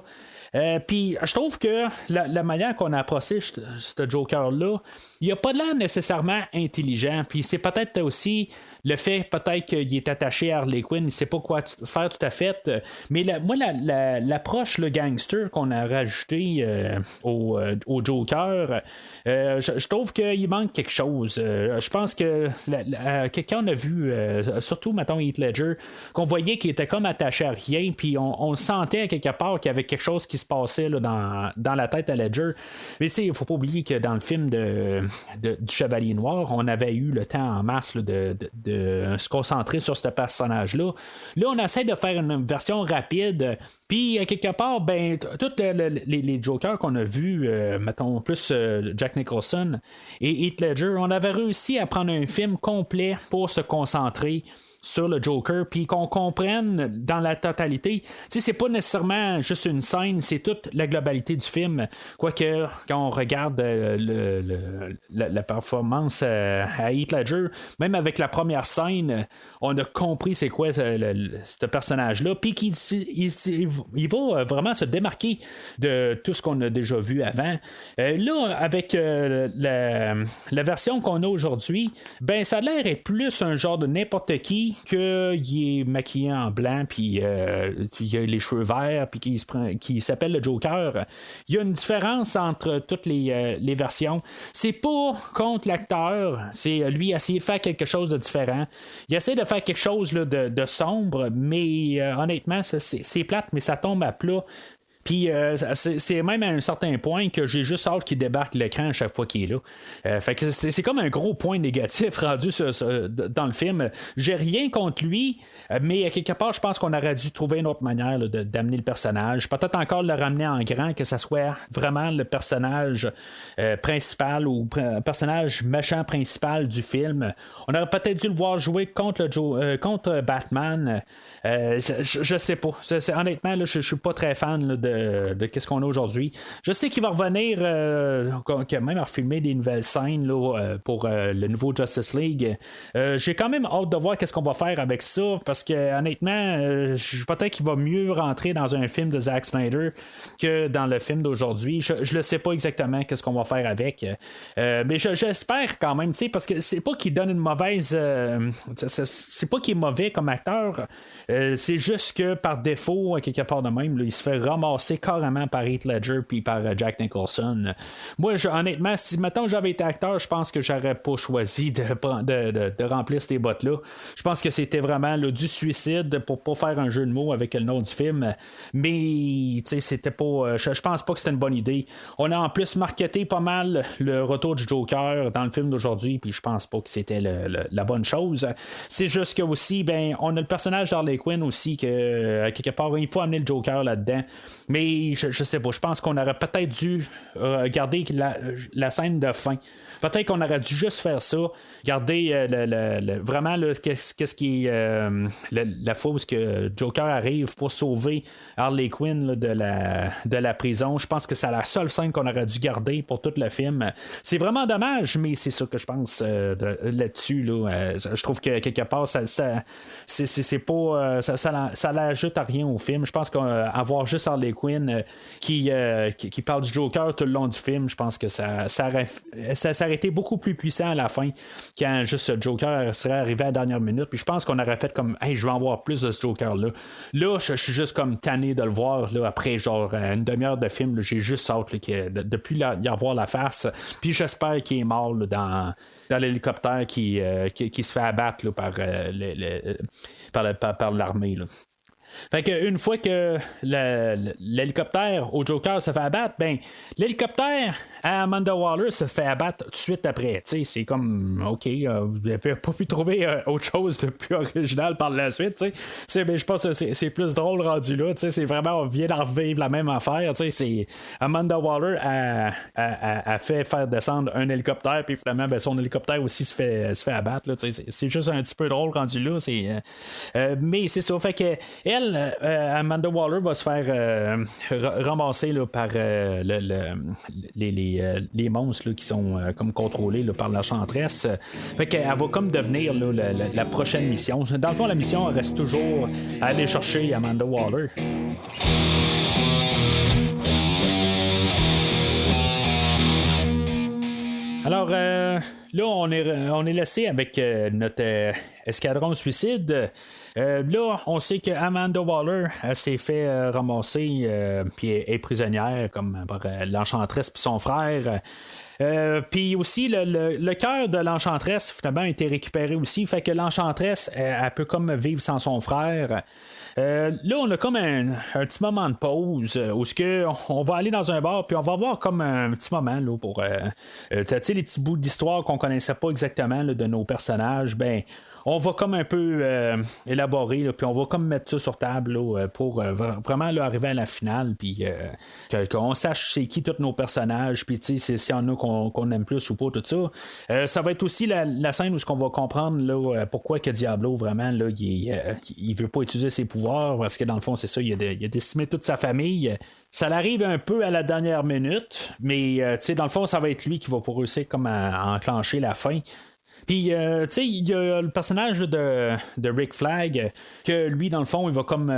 Puis je trouve que la manière qu'on a approché ce Joker-là, il n'a pas l'air nécessairement intelligent. Puis c'est peut-être aussi le fait peut-être qu'il est attaché à Harley Quinn, il ne sait pas quoi faire tout à fait. Mais moi, l'approche, le gangster qu'on a rajouté au Joker, je trouve qu'il manque quelque chose. Je pense que quand on a vu, surtout, mettons, Heath Ledger, qu'on voyait qu'il était comme attaché à rien, puis on sentait à quelque part qu'il y avait quelque chose qui se passait là, dans la tête à Ledger. Mais tu sais, il ne faut pas oublier que dans le film du Chevalier Noir, on avait eu le temps en masse là, de se concentrer sur ce personnage-là. Là, on essaie de faire une version rapide, puis quelque part, ben, tous les Jokers qu'on a vus, mettons plus Jack Nicholson et Heath Ledger, on avait réussi à prendre un film complet pour se concentrer sur le Joker, puis qu'on comprenne dans la totalité. Tu sais, c'est pas nécessairement juste une scène, c'est toute la globalité du film. Quoique, quand on regarde la performance à Heath Ledger, même avec la première scène, on a compris c'est quoi ce personnage-là, puis qu'il il va vraiment se démarquer de tout ce qu'on a déjà vu avant. Là, avec la version qu'on a aujourd'hui, ben ça a l'air être plus un genre de n'importe qui qu'il est maquillé en blanc, puis il a les cheveux verts, puis qui s'appelle le Joker. Il y a une différence entre toutes les versions. C'est pas contre l'acteur, c'est lui essayer de faire quelque chose de différent. Il essaie de faire quelque chose là, de sombre, mais honnêtement, c'est plate, mais ça tombe à plat. Puis c'est même à un certain point que j'ai juste hâte qu'il débarque l'écran à chaque fois qu'il est là. Fait que c'est comme un gros point négatif rendu dans le film. J'ai rien contre lui, mais quelque part, je pense qu'on aurait dû trouver une autre manière là, d'amener le personnage. Peut-être encore le ramener en grand, que ça soit vraiment le personnage principal ou personnage méchant principal du film. On aurait peut-être dû le voir jouer contre Batman. Je sais pas. Honnêtement, là, je suis pas très fan là, de qu'est-ce qu'on a aujourd'hui. Je sais qu'il va revenir quand même à refilmer des nouvelles scènes là, pour le nouveau Justice League. J'ai quand même hâte de voir qu'est-ce qu'on va faire avec ça, parce que honnêtement, peut-être qu'il va mieux rentrer dans un film de Zack Snyder que dans le film d'aujourd'hui. Je le sais pas exactement qu'est-ce qu'on va faire avec, mais j'espère quand même, parce que c'est pas qu'il donne une mauvaise, c'est pas qu'il est mauvais comme acteur, c'est juste que par défaut, quelque part de même, là, il se fait ramasser carrément par Heath Ledger puis par Jack Nicholson. Moi, honnêtement, si maintenant j'avais été acteur, je pense que j'aurais pas choisi de remplir ces bottes-là. Je pense que c'était vraiment là, du suicide pour pas faire un jeu de mots avec le nom du film. Mais c'était pas. Je pense pas que c'était une bonne idée. On a en plus marketé pas mal le retour du Joker dans le film d'aujourd'hui, puis je pense pas que c'était la bonne chose. C'est juste que aussi, ben, on a le personnage d'Harley Quinn aussi, que quelque part, il faut amener le Joker là-dedans. Mais je sais pas, je pense qu'on aurait peut-être dû garder la scène de fin. Peut-être qu'on aurait dû juste faire ça, garder vraiment qu'est-ce qui est la fois où que Joker arrive pour sauver Harley Quinn là, de la prison. Je pense que c'est la seule scène qu'on aurait dû garder pour tout le film. C'est vraiment dommage, mais c'est ça que je pense là-dessus. Là. Je trouve que quelque part, c'est pas ça l'ajoute à rien au film. Je pense qu'avoir juste Harley Quinn qui parle du Joker tout le long du film, je pense que ça aurait été beaucoup plus puissant à la fin quand juste Joker serait arrivé à la dernière minute. Puis je pense qu'on aurait fait comme hey, je vais en voir plus de ce Joker-là. Là, je suis juste comme tanné de le voir là, après genre une demi-heure de film. Là, j'ai juste hâte de plus y avoir la face. Puis j'espère qu'il est mort là, dans l'hélicoptère qui se fait abattre là, par l'armée. Là. Fait que une fois que l'hélicoptère au Joker se fait abattre, ben l'hélicoptère à Amanda Waller se fait abattre tout de suite après. T'sais, c'est comme OK, vous n'avez pas pu trouver autre chose de plus original par la suite. Ben, je pense que c'est plus drôle rendu là. C'est vraiment on vient d'en revivre la même affaire. C'est Amanda Waller a fait faire descendre un hélicoptère, puis finalement ben, son hélicoptère aussi se fait abattre. Là, c'est juste un petit peu drôle rendu là. Mais c'est ça. Fait que elle, Amanda Waller va se faire ramasser là, par les monstres là, qui sont comme contrôlés là, par l'Enchantresse. Fait qu'elle va comme devenir là, la prochaine mission. Dans le fond, la mission reste toujours à aller chercher Amanda Waller. Alors, là, on est laissé avec notre escadron suicide. Là, on sait que Amanda Waller s'est fait ramasser puis est prisonnière comme par l'Enchantresse puis son frère. Puis aussi, le cœur de l'Enchantresse, finalement, a été récupéré aussi. Fait que l'Enchantresse, elle peut comme vivre sans son frère. Là, on a comme un petit moment de pause où on va aller dans un bar puis on va avoir comme un petit moment là, pour les petits bouts d'histoire qu'on connaissait pas exactement là, de nos personnages. Ben, on va comme un peu élaborer, là, puis on va comme mettre ça sur table là, pour vraiment là, arriver à la finale, puis qu'on sache c'est qui tous nos personnages, puis s'il y en a qu'on aime plus ou pas, tout ça. Ça va être aussi la scène où on va comprendre là, pourquoi que Diablo, vraiment, là, il veut pas utiliser ses pouvoirs, parce que dans le fond, c'est ça, il a décimé toute sa famille. Ça l'arrive un peu à la dernière minute, mais dans le fond, ça va être lui qui va pour réussir comme à enclencher la fin. Puis, tu sais, il y a le personnage de Rick Flag, que lui, dans le fond, il va comme.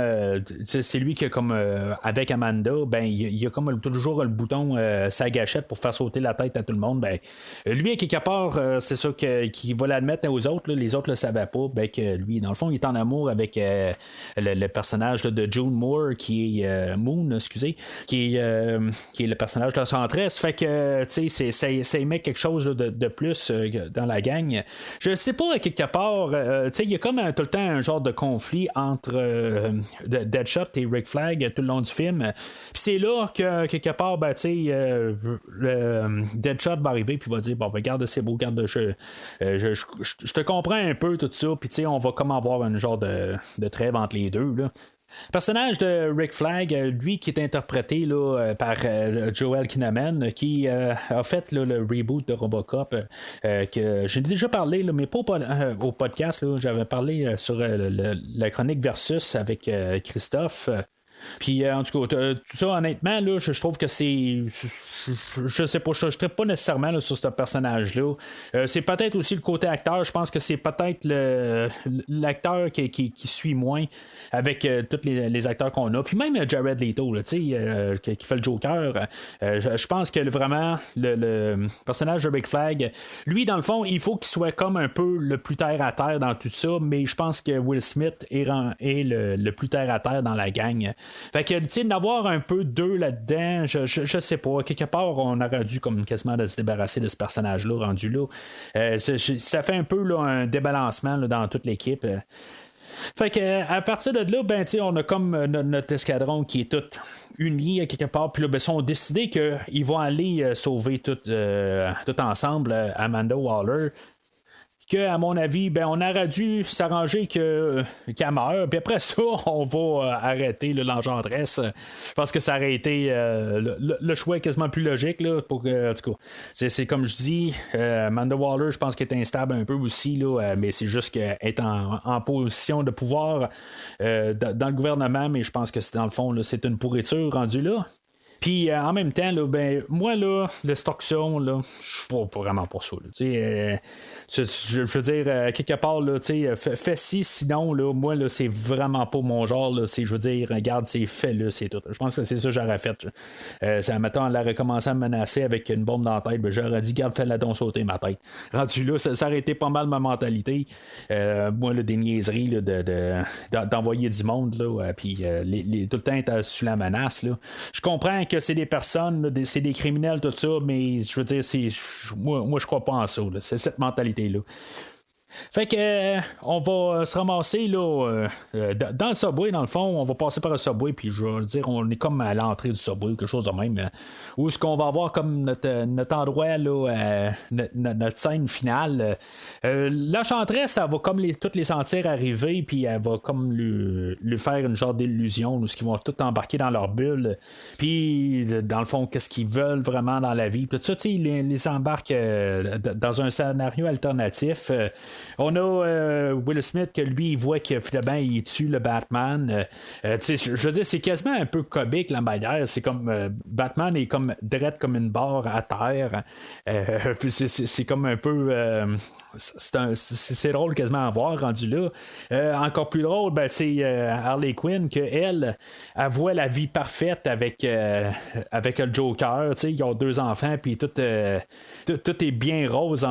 C'est lui qui, comme avec Amanda, ben, il y a comme toujours le bouton sa gâchette pour faire sauter la tête à tout le monde. Ben, lui, à quelque part, c'est ça qu'il va l'admettre aux autres. Là, les autres le savaient pas. Ben, que lui, dans le fond, il est en amour avec le personnage là, de June Moore, qui est Moon, excusez, qui est le personnage de la centresse. Fait que, tu sais, ça émet quelque chose là, de plus dans la gang. Je sais pas, à quelque part, il y a comme tout le temps un genre de conflit entre Deadshot et Rick Flag tout le long du film. Puis c'est là que, quelque part, ben, Deadshot va arriver puis va dire bon, ben, regarde, c'est beau, regarde, je te comprends un peu tout ça. Puis on va comme avoir un genre de trêve entre les deux. Là. Le personnage de Rick Flag, lui qui est interprété là, par Joel Kinnaman, qui a fait là, le reboot de Robocop, que j'ai déjà parlé, là, mais pas au podcast. Là, j'avais parlé sur la chronique Versus avec Christophe. Puis en tout cas, tout ça, honnêtement, là, je trouve que c'est. Je sais pas, je ne traite pas nécessairement là, sur ce personnage-là. C'est peut-être aussi le côté acteur. Je pense que c'est peut-être l'acteur qui suit moins avec tous les acteurs qu'on a. Puis même Jared Leto, là, qui fait le Joker. Je pense que vraiment, le personnage de Rick Flag, lui, dans le fond, il faut qu'il soit comme un peu le plus terre à terre dans tout ça, mais je pense que Will Smith est le plus terre à terre dans la gang. Fait que, tu sais, d'avoir un peu d'eux là-dedans, je sais pas. Quelque part, on aurait dû comme quasiment de se débarrasser de ce personnage-là rendu là. Ça fait un peu là, un débalancement là, dans toute l'équipe. Fait que à partir de là, ben, on a comme notre escadron qui est tout uni à quelque part. Puis là, ben, ils ont décidé qu'ils vont aller sauver tout ensemble Amanda Waller. Que, à mon avis, ben, on aurait dû s'arranger qu'elle meure. Puis après ça, on va arrêter l'enchantresse. Je pense que ça aurait été le choix quasiment plus logique. Là, pour que, en tout cas, c'est comme je dis, Amanda Waller, je pense qu'elle est instable un peu aussi. Là, mais c'est juste qu'elle est en position de pouvoir dans le gouvernement. Mais je pense que dans le fond, là, c'est une pourriture rendue là. Puis en même temps, là, ben, moi, là, destruction, là, je suis pas vraiment pour ça. Je veux dire, quelque part, là, fais ci, sinon, là, moi, là, c'est vraiment pas mon genre. Là, je veux dire, regarde, c'est fait, là, c'est tout. Je pense que c'est ça que j'aurais fait. Ça, mettons, elle aurait commencé à me menacer avec une bombe dans la tête. Ben, j'aurais dit, garde, fais-la donc sauter ma tête. Rendu là, ça aurait été pas mal ma mentalité. Moi, là, des niaiseries, là, d'envoyer du monde, là, puis tout le temps être sous la menace, là. Je comprends que c'est des personnes, là, c'est des criminels, tout ça, mais je veux dire, moi je crois pas en ça. Là. C'est cette mentalité-là. Fait que on va se ramasser là, dans le Subway, dans le fond, on va passer par le Subway, puis je veux dire, on est comme à l'entrée du Subway ou quelque chose de même, où est-ce qu'on va avoir comme notre endroit, là, notre scène finale. L'enchantresse, elle va comme toutes les sentir arriver, puis elle va comme lui faire une genre d'illusion, où ils vont tout embarquer dans leur bulle, puis dans le fond, qu'est-ce qu'ils veulent vraiment dans la vie, puis tout ça, tu sais, les embarquent dans un scénario alternatif. On a Will Smith que lui, il voit que finalement, il tue le Batman. Je veux dire, c'est quasiment un peu comique la manière. C'est comme Batman est comme drette comme une barre à terre. Puis c'est comme un peu. C'est drôle quasiment à voir rendu là. Encore plus drôle, ben, c'est Harley Quinn que elle voit la vie parfaite avec le Joker. Ils ont 2 enfants, puis tout est bien rose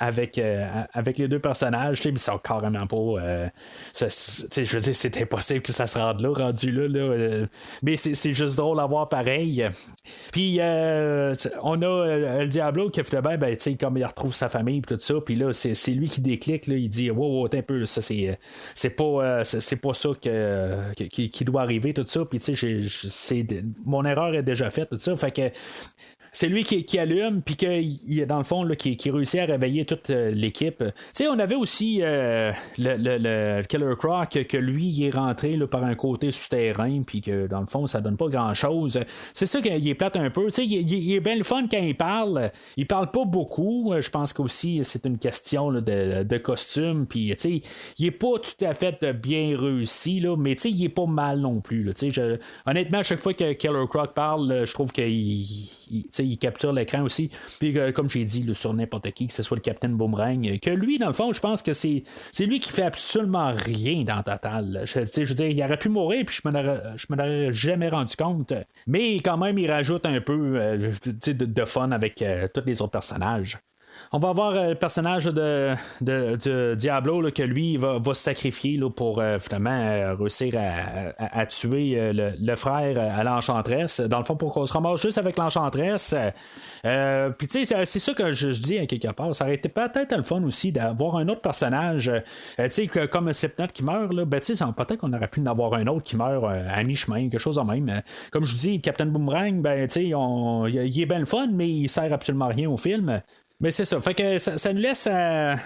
avec les 2 personnages, ils sont carrément pas. Je veux dire, c'est impossible que ça se rende là, rendu là. Mais c'est juste drôle à voir pareil. Puis on a El Diablo qui finalement, ben, comme il retrouve sa famille et tout ça, puis là, c'est lui qui déclic, là, il dit wow, t'es un peu, ça, c'est pas ça qui doit arriver, tout ça. Puis mon erreur est déjà faite, tout ça. Fait que c'est lui qui allume, puis qu'il dans le fond là, qui réussit à réveiller toute l'équipe. On avait aussi le Killer Croc que lui il est rentré là, par un côté souterrain, puis que dans le fond ça donne pas grand chose. C'est ça qu'il est plate un peu. Il est bien le fun quand il parle. Il parle pas beaucoup. Je pense qu'aussi c'est une question là, de costume, puis il est pas tout à fait bien réussi, là, mais il est pas mal non plus. Là, honnêtement, à chaque fois que Killer Croc parle, je trouve qu'il capture l'écran aussi. Puis comme j'ai dit là, sur n'importe qui, que ce soit le Captain Boomerang, que lui, dans le fond, je pense que c'est lui qui fait absolument rien dans Total. Je veux dire, il aurait pu mourir, puis je me l'aurais jamais rendu compte. Mais quand même, il rajoute un peu de fun avec tous les autres personnages. On va avoir le personnage de Diablo là, que lui va se sacrifier là, pour finalement réussir à tuer le frère à l'enchantresse. Dans le fond, pour qu'on se ramasse juste avec l'enchantresse. Puis tu sais, c'est ça que je dis à quelque part. Ça aurait été peut-être le fun aussi d'avoir un autre personnage, tu sais, comme Slipknot qui meurt. Là, ben, peut-être qu'on aurait pu en avoir un autre qui meurt à mi-chemin, quelque chose de même. Comme je vous dis, Captain Boomerang, ben, tu sais, il est bien le fun, mais il sert absolument à rien au film. Mais c'est ça. Fait que ça nous laisse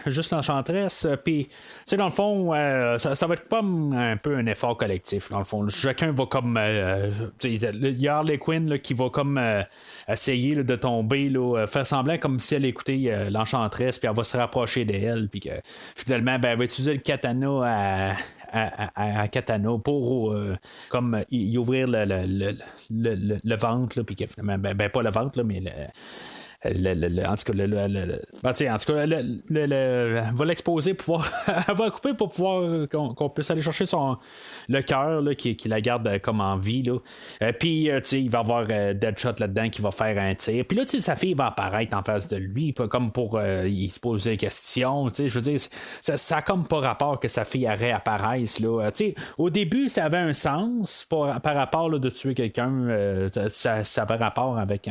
juste l'enchantresse. Puis, tu sais, dans le fond, ça va être pas un peu un effort collectif. Dans le fond, chacun va comme. Il y a Harley Quinn là, qui va comme essayer là, de tomber, là, faire semblant comme si elle écoutait l'enchantresse, puis elle va se rapprocher d'elle. Puis que finalement, ben, elle va utiliser le katana à Katana pour comme y ouvrir le ventre, puis que finalement, ben pas le ventre, là, mais en tout cas, va l'exposer pour pouvoir. Elle va couper pour pouvoir qu'on puisse aller chercher le cœur qui la garde comme en vie. Puis, il va y avoir Deadshot là-dedans qui va faire un tir. Puis là, sa fille va apparaître en face de lui, comme pour il se poser des questions. Je veux dire, ça a comme pas rapport que sa fille réapparaisse. Au début, ça avait un sens par rapport de tuer quelqu'un. Ça avait rapport avec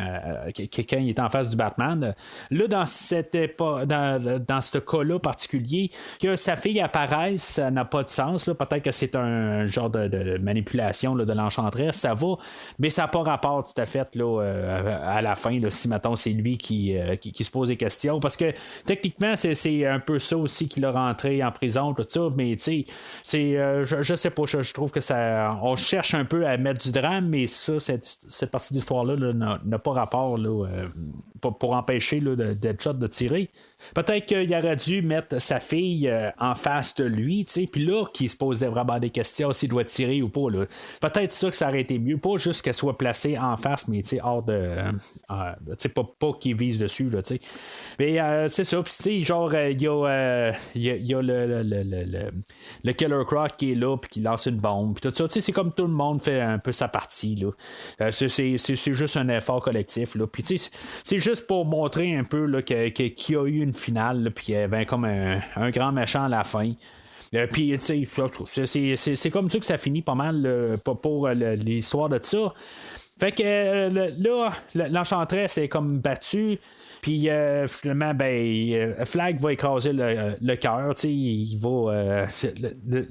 quelqu'un qui était en face du Batman. Là, dans ce cas-là particulier, que sa fille apparaisse, ça n'a pas de sens. Peut-être que c'est un genre de manipulation de l'enchantresse, ça va, mais ça n'a pas rapport tout à fait à la fin, si mettons c'est lui qui se pose des questions, parce que techniquement, c'est un peu ça aussi qu'il a rentré en prison, tout ça, mais tu sais, je sais pas, je trouve que ça, on cherche un peu à mettre du drame, mais ça, cette partie d'histoire-là n'a pas rapport pour empêcher Deadshot de tirer. Peut-être qu'il aurait dû mettre sa fille en face de lui, puis là, qu'il se pose vraiment des questions s'il doit tirer ou pas. Peut-être ça que ça aurait été mieux, pas juste qu'elle soit placée en face, mais hors de. Pas qu'il vise dessus. Mais c'est ça, puis genre, il y a le Killer Croc qui est là, puis qui lance une bombe, puis tout ça. C'est comme tout le monde fait un peu sa partie. C'est juste un effort collectif. Puis c'est juste pour montrer un peu qu'il y a eu une finale, puis il y avait comme un grand méchant à la fin. Puis, tu sais, c'est comme ça que ça finit pas mal pour l'histoire de ça. Fait que là, l'enchantresse est comme battue. Puis finalement, Flag va écraser le cœur. Il va.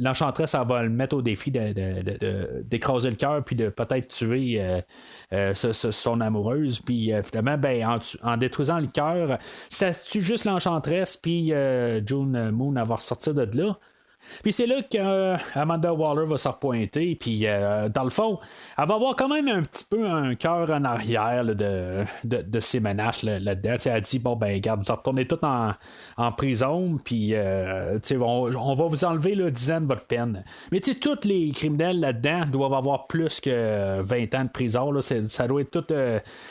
L'enchantresse, elle va le mettre au défi d'écraser le cœur, puis de peut-être tuer son amoureuse. Puis finalement, en détruisant le cœur, ça tue juste l'enchantresse, puis June Moon elle va ressortir de là. Puis c'est là qu'Amanda Waller va se repointer, puis dans le fond, elle va avoir quand même un petit peu un cœur en arrière de ses menaces là-dedans. Elle dit, regarde, vous retournez tous en prison, puis on va vous enlever 10 ans de votre peine. Mais tous les criminels là-dedans doivent avoir plus que 20 ans de prison. Ça doit être toutes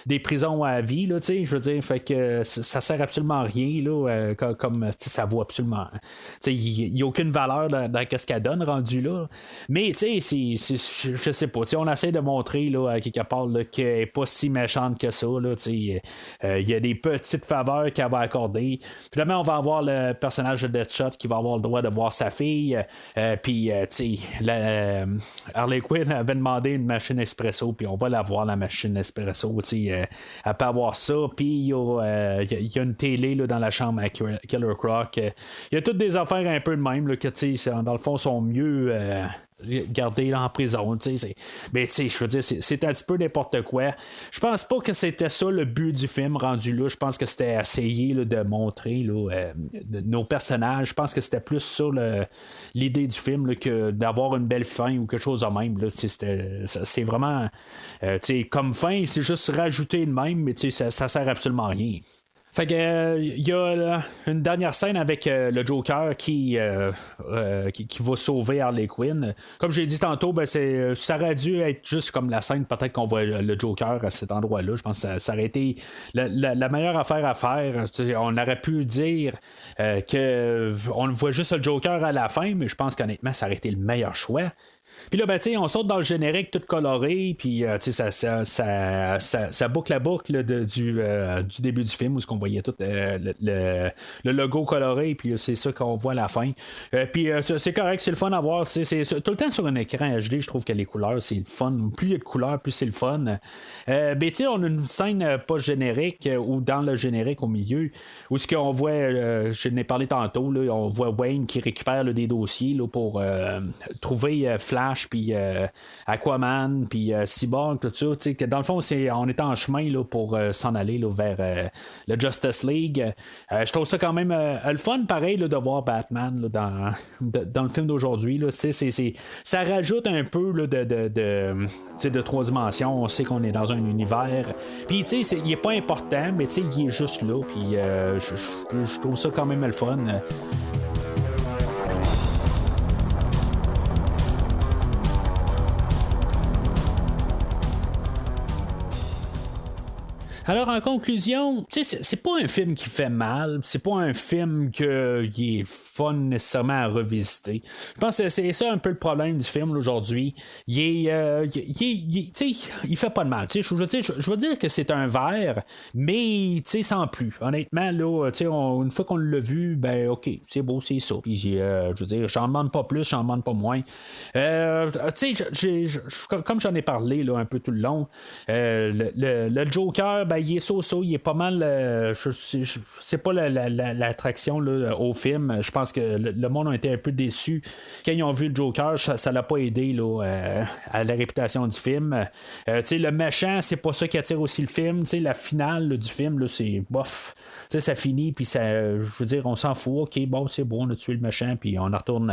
des prisons à vie, je veux dire, fait que ça sert absolument à rien, comme ça vaut absolument. Il n'y a aucune valeur dans ce qu'elle donne rendu là, mais tu sais, je sais pas, on essaie de montrer à quelque part qu'elle n'est pas si méchante que ça, il y a des petites faveurs qu'elle va accorder. Finalement, on va avoir le personnage de Deadshot qui va avoir le droit de voir sa fille, puis tu sais, Harley Quinn avait demandé une machine espresso, puis on va la voir, la machine espresso, elle peut avoir ça, puis il y a une télé dans la chambre à Killer Croc, il y a toutes des affaires un peu de même que dans le fond sont mieux gardés en prison. Mais je veux dire, c'est un petit peu n'importe quoi. Je pense pas que c'était ça le but du film rendu là. Je pense que c'était essayer de montrer nos personnages. Je pense que c'était plus ça l'idée du film que d'avoir une belle fin ou quelque chose de même. C'est vraiment comme fin, c'est juste rajouter de même, mais ça sert absolument à rien. Fait que il y a une dernière scène avec le Joker qui va sauver Harley Quinn. Comme j'ai dit tantôt, ça aurait dû être juste comme la scène, peut-être qu'on voit le Joker à cet endroit-là. Je pense que ça aurait été la meilleure affaire à faire. On aurait pu dire qu'on voit juste le Joker à la fin, mais je pense qu'honnêtement, ça aurait été le meilleur choix. Puis là, on saute dans le générique tout coloré, puis ça boucle la boucle du début du film où on voyait tout le logo coloré, puis c'est ça qu'on voit à la fin. Puis c'est correct, c'est le fun à voir. C'est tout le temps sur un écran HD, je trouve que les couleurs, c'est le fun. Plus il y a de couleurs, plus c'est le fun. On a une scène pas générique ou dans le générique au milieu où ce qu'on voit, je n'ai parlé tantôt, là, on voit Wayne qui récupère des dossiers pour trouver Flash, puis Aquaman, puis Cyborg, tout ça, que dans le fond, on est en chemin pour s'en aller vers le Justice League. Je trouve ça quand même le fun, pareil, de voir Batman dans le film d'aujourd'hui. Ça rajoute un peu de 3 dimensions. On sait qu'on est dans un univers. Puis, il n'est pas important, mais il est juste là. Puis, je trouve ça quand même le fun. Alors, en conclusion, c'est pas un film qui fait mal, c'est pas un film qui est fun nécessairement à revisiter. Je pense que c'est ça un peu le problème du film aujourd'hui. Il fait pas de mal. Je veux dire que c'est un verre, mais sans plus. Honnêtement, là, une fois qu'on l'a vu, ben ok, c'est beau, c'est ça. Puis, je veux dire, j'en demande pas plus, j'en demande pas moins. Comme j'en ai parlé là, un peu tout le long, le Joker, ben, il est so-so, il est pas mal. C'est pas l'attraction là, au film. Je pense que le monde a été un peu déçu quand ils ont vu le Joker. Ça l'a pas aidé là, à la réputation du film. Le méchant, c'est pas ça qui attire aussi le film. La finale là, du film, là, c'est bof. Ça finit, puis ça, je veux dire, on s'en fout. Ok, bon, c'est bon, on a tué le méchant, puis on en retourne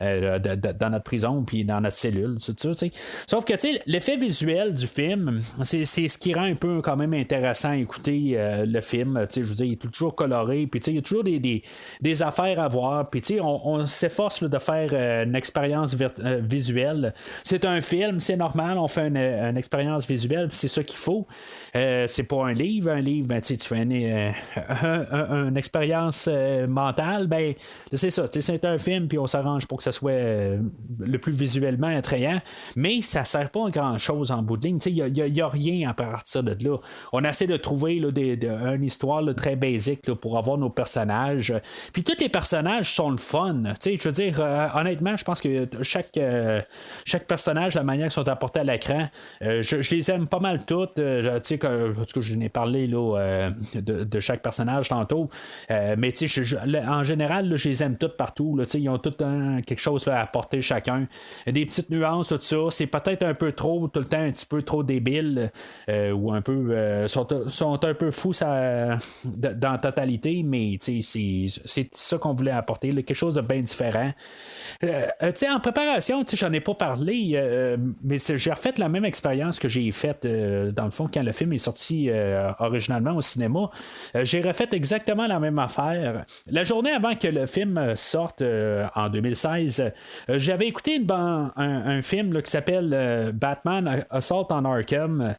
dans notre prison, puis dans notre cellule. Sauf que l'effet visuel du film, c'est ce qui rend un peu quand même intéressant à écouter le film. Je veux dire, il est toujours coloré, puis il y a toujours des affaires à voir, puis on s'efforce là, de faire une expérience visuelle. C'est un film, c'est normal, on fait une expérience visuelle, puis c'est ça qu'il faut. C'est pas un livre. Un livre, ben, tu fais une expérience mentale, ben c'est ça, c'est un film, puis on s'arrange pour que ça soit le plus visuellement attrayant, mais ça sert pas à grand chose en bout de ligne. Il y a rien à partir de là. On essaie de trouver là, une histoire là, très basique là, pour avoir nos personnages, puis tous les personnages sont le fun. Je veux dire, honnêtement, je pense que chaque personnage, la manière qu'ils sont apportés à l'écran, je les aime pas mal toutes. En tout cas, je n'ai parlé là, de chaque personnage tantôt, mais en général, là, je les aime toutes partout. Là, ils ont tout quelque chose là, à apporter chacun. Des petites nuances, tout ça. C'est peut-être un peu trop, tout le temps, un petit peu trop débile, ou un peu sont un peu fous dans la totalité, mais c'est ça qu'on voulait apporter, là, quelque chose de bien différent. En préparation, j'en ai pas parlé, mais j'ai refait la même expérience que j'ai faite dans le fond quand le film est sorti originalement au cinéma. J'ai refait exactement la même affaire. La journée avant que le film sorte en 2016, j'avais écouté un film là, qui s'appelle Batman Assault on Arkham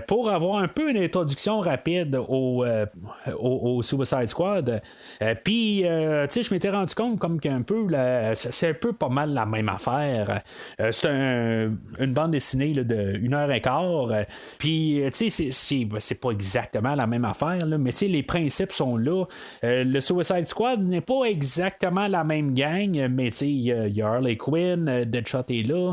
pour avoir un peu une introduction rapide au Suicide Squad. Puis, je m'étais rendu compte comme qu'un peu, c'est un peu pas mal la même affaire. C'est une bande dessinée là, de 1h15. Puis, c'est pas exactement la même affaire, là, mais les principes sont là. Le Suicide Squad n'est pas exactement la même gang, mais il y a Harley Quinn, Deadshot est là.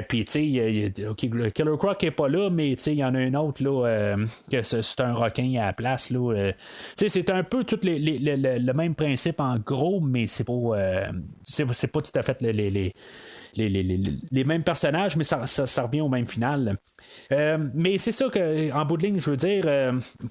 Puis, Killer Croc est pas là, mais il y en a un autre là, que c'est un requin à la place. Là, c'est un peu tout le même principe en gros, mais c'est pas tout à fait les mêmes personnages, mais ça revient au même final. Mais c'est ça qu'en bout de ligne, je veux dire,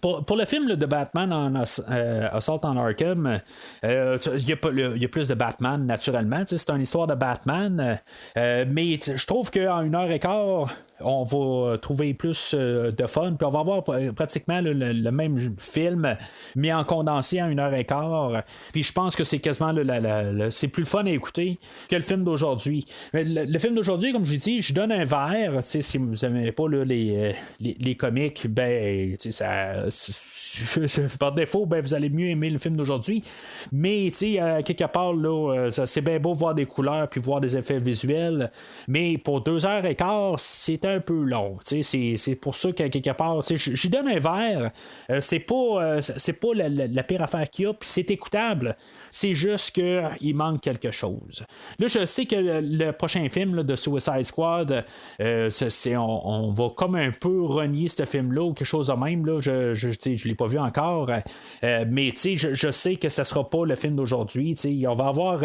pour le film là, de Batman en Assault on Arkham, il y a plus de Batman naturellement, c'est une histoire de Batman, mais je trouve qu'en 1h15 on va trouver plus de fun, puis on va avoir pratiquement le même film mais en condensé en 1h15, puis je pense que c'est quasiment c'est plus le fun à écouter que le film d'aujourd'hui. Mais le film d'aujourd'hui, comme je dis, je donne un verre. Si vous n'aimez pas là, les comics, ben ça par défaut, ben vous allez mieux aimer le film d'aujourd'hui. Mais quelque part là, c'est bien beau voir des couleurs puis voir des effets visuels, mais pour 2h15 c'est un peu long. C'est pour ça qu'à quelque part j'y donne un verre. C'est pas la pire affaire qu'il y a, puis c'est écoutable. C'est juste qu'il manque quelque chose. Là, je sais que le prochain film là, de Suicide Squad, on va comme un peu renier ce film-là ou quelque chose de même. Là, je l'ai pas vu encore, mais je sais que ça sera pas le film d'aujourd'hui. On va avoir,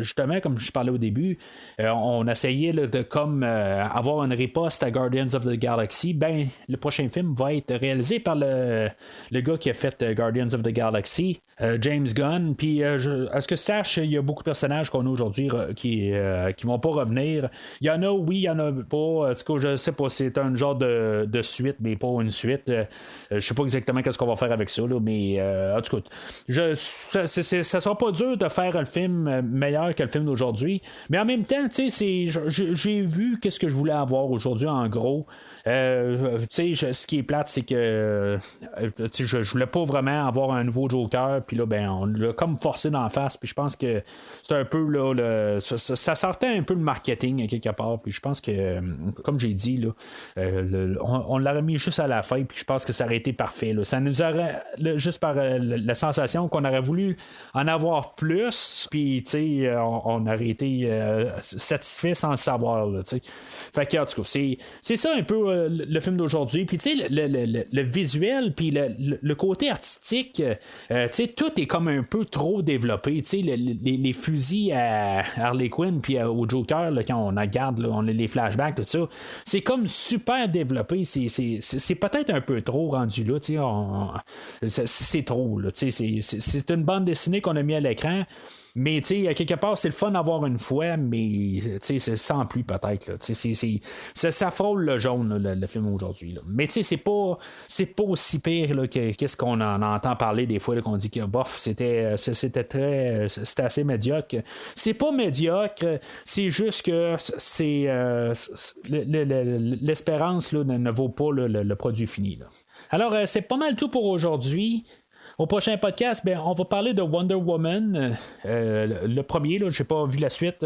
justement, comme je parlais au début, on essayait là, de comme avoir une riposte à Guardians of the Galaxy. Ben, le prochain film va être réalisé par le gars qui a fait Guardians of the Galaxy, James Gunn. Puis, à ce que je sache, il y a beaucoup de personnages qu'on a aujourd'hui qui vont pas revenir. Il y en a, oui, il y en a pas. En tout cas, je sais pas, c'est un genre de suite, mais pas une suite. Je sais pas exactement qu'est-ce qu'on va faire avec ça, là, mais en tout cas, ça sera pas dur de faire un film meilleur que le film d'aujourd'hui. Mais en même temps, tu sais, j'ai vu qu'est-ce que je voulais avoir aujourd'hui, en gros. Ce qui est plate, c'est que je voulais pas vraiment avoir un nouveau Joker, puis là, ben, on l'a comme forcé d'en face, puis je pense que c'est un peu là, ça sortait un peu le marketing à quelque part, puis je pense que, comme j'ai dit, là, on l'aurait mis juste à la fin, puis je pense que ça aurait été parfait. Là. Ça nous aurait, juste par la sensation qu'on aurait voulu en avoir plus, puis on aurait été satisfait sans le savoir. Là, fait que, en tout cas, c'est ça un peu le film d'aujourd'hui. Puis, tu sais, le visuel, puis le côté artistique, tout est comme un peu trop développé. Tu sais, les fusils à Harley Quinn, puis au Joker, là, quand on regarde, là, on a les flashbacks, tout ça, c'est comme super développé. C'est peut-être un peu trop rendu là. Tu sais, c'est trop. Là, tu sais, c'est une bande dessinée qu'on a mis à l'écran. Mais, tu sais, à quelque part, c'est le fun d'avoir une fois, mais, tu sais, c'est sans plus, peut-être. Ça frôle le jaune, là, le film aujourd'hui. Là. Mais, tu sais, c'est pas aussi pire là, qu'est-ce qu'on en entend parler des fois, là, qu'on dit que, bof, c'était assez médiocre. C'est pas médiocre, c'est juste que l'espérance là, ne vaut pas là, le produit fini. Là. Alors, c'est pas mal tout pour aujourd'hui. Au prochain podcast, ben, on va parler de Wonder Woman, le premier, là, j'ai pas vu la suite.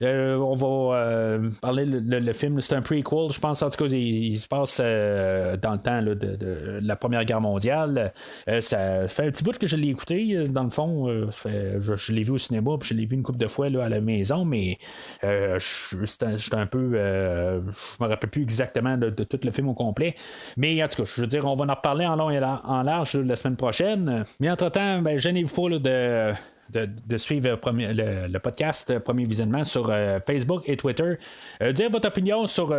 On va parler le film, c'est un prequel, je pense en tout cas il se passe dans le temps là, de la Première Guerre mondiale. Ça fait un petit bout que je l'ai écouté, dans le fond, je l'ai vu au cinéma, puis je l'ai vu une couple de fois là, à la maison, mais j'étais un peu, je me rappelle plus exactement de tout le film au complet. Mais en tout cas, je veux dire, on va en reparler en long et en large la semaine prochaine. Mais entre-temps, ben, gênez-vous pas là, de suivre le podcast Premier Visionnement sur Facebook et Twitter. Dire votre opinion sur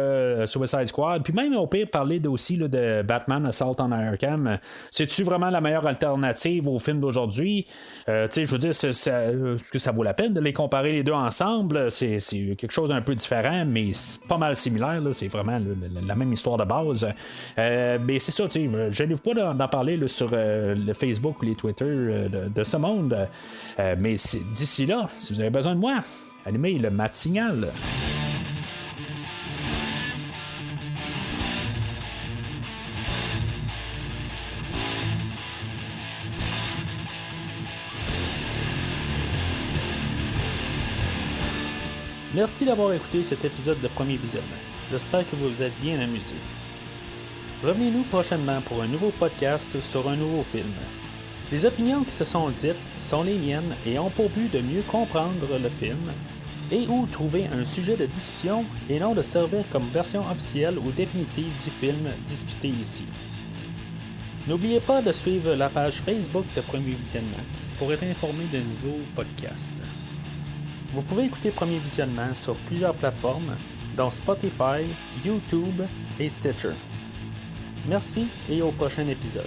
Suicide Squad. Puis même au pire, parler aussi là, de Batman Assault on Arkham. C'est-tu vraiment la meilleure alternative au film d'aujourd'hui? Je veux dire, est-ce que ça vaut la peine de les comparer les deux ensemble? C'est quelque chose d'un peu différent, mais c'est pas mal similaire. Là. C'est vraiment la même histoire de base. Mais c'est ça, gênez-vous pas d'en parler là, sur le Facebook ou les Twitter de ce monde. Mais d'ici là, si vous avez besoin de moi, allumez le matinal. Merci d'avoir écouté cet épisode de Premier Visionnement. J'espère que vous vous êtes bien amusés. Revenez-nous prochainement pour un nouveau podcast sur un nouveau film. Les opinions qui se sont dites sont les miennes et ont pour but de mieux comprendre le film et ou trouver un sujet de discussion et non de servir comme version officielle ou définitive du film discuté ici. N'oubliez pas de suivre la page Facebook de Premier Visionnement pour être informé de nouveaux podcasts. Vous pouvez écouter Premier Visionnement sur plusieurs plateformes, dont Spotify, YouTube et Stitcher. Merci et au prochain épisode.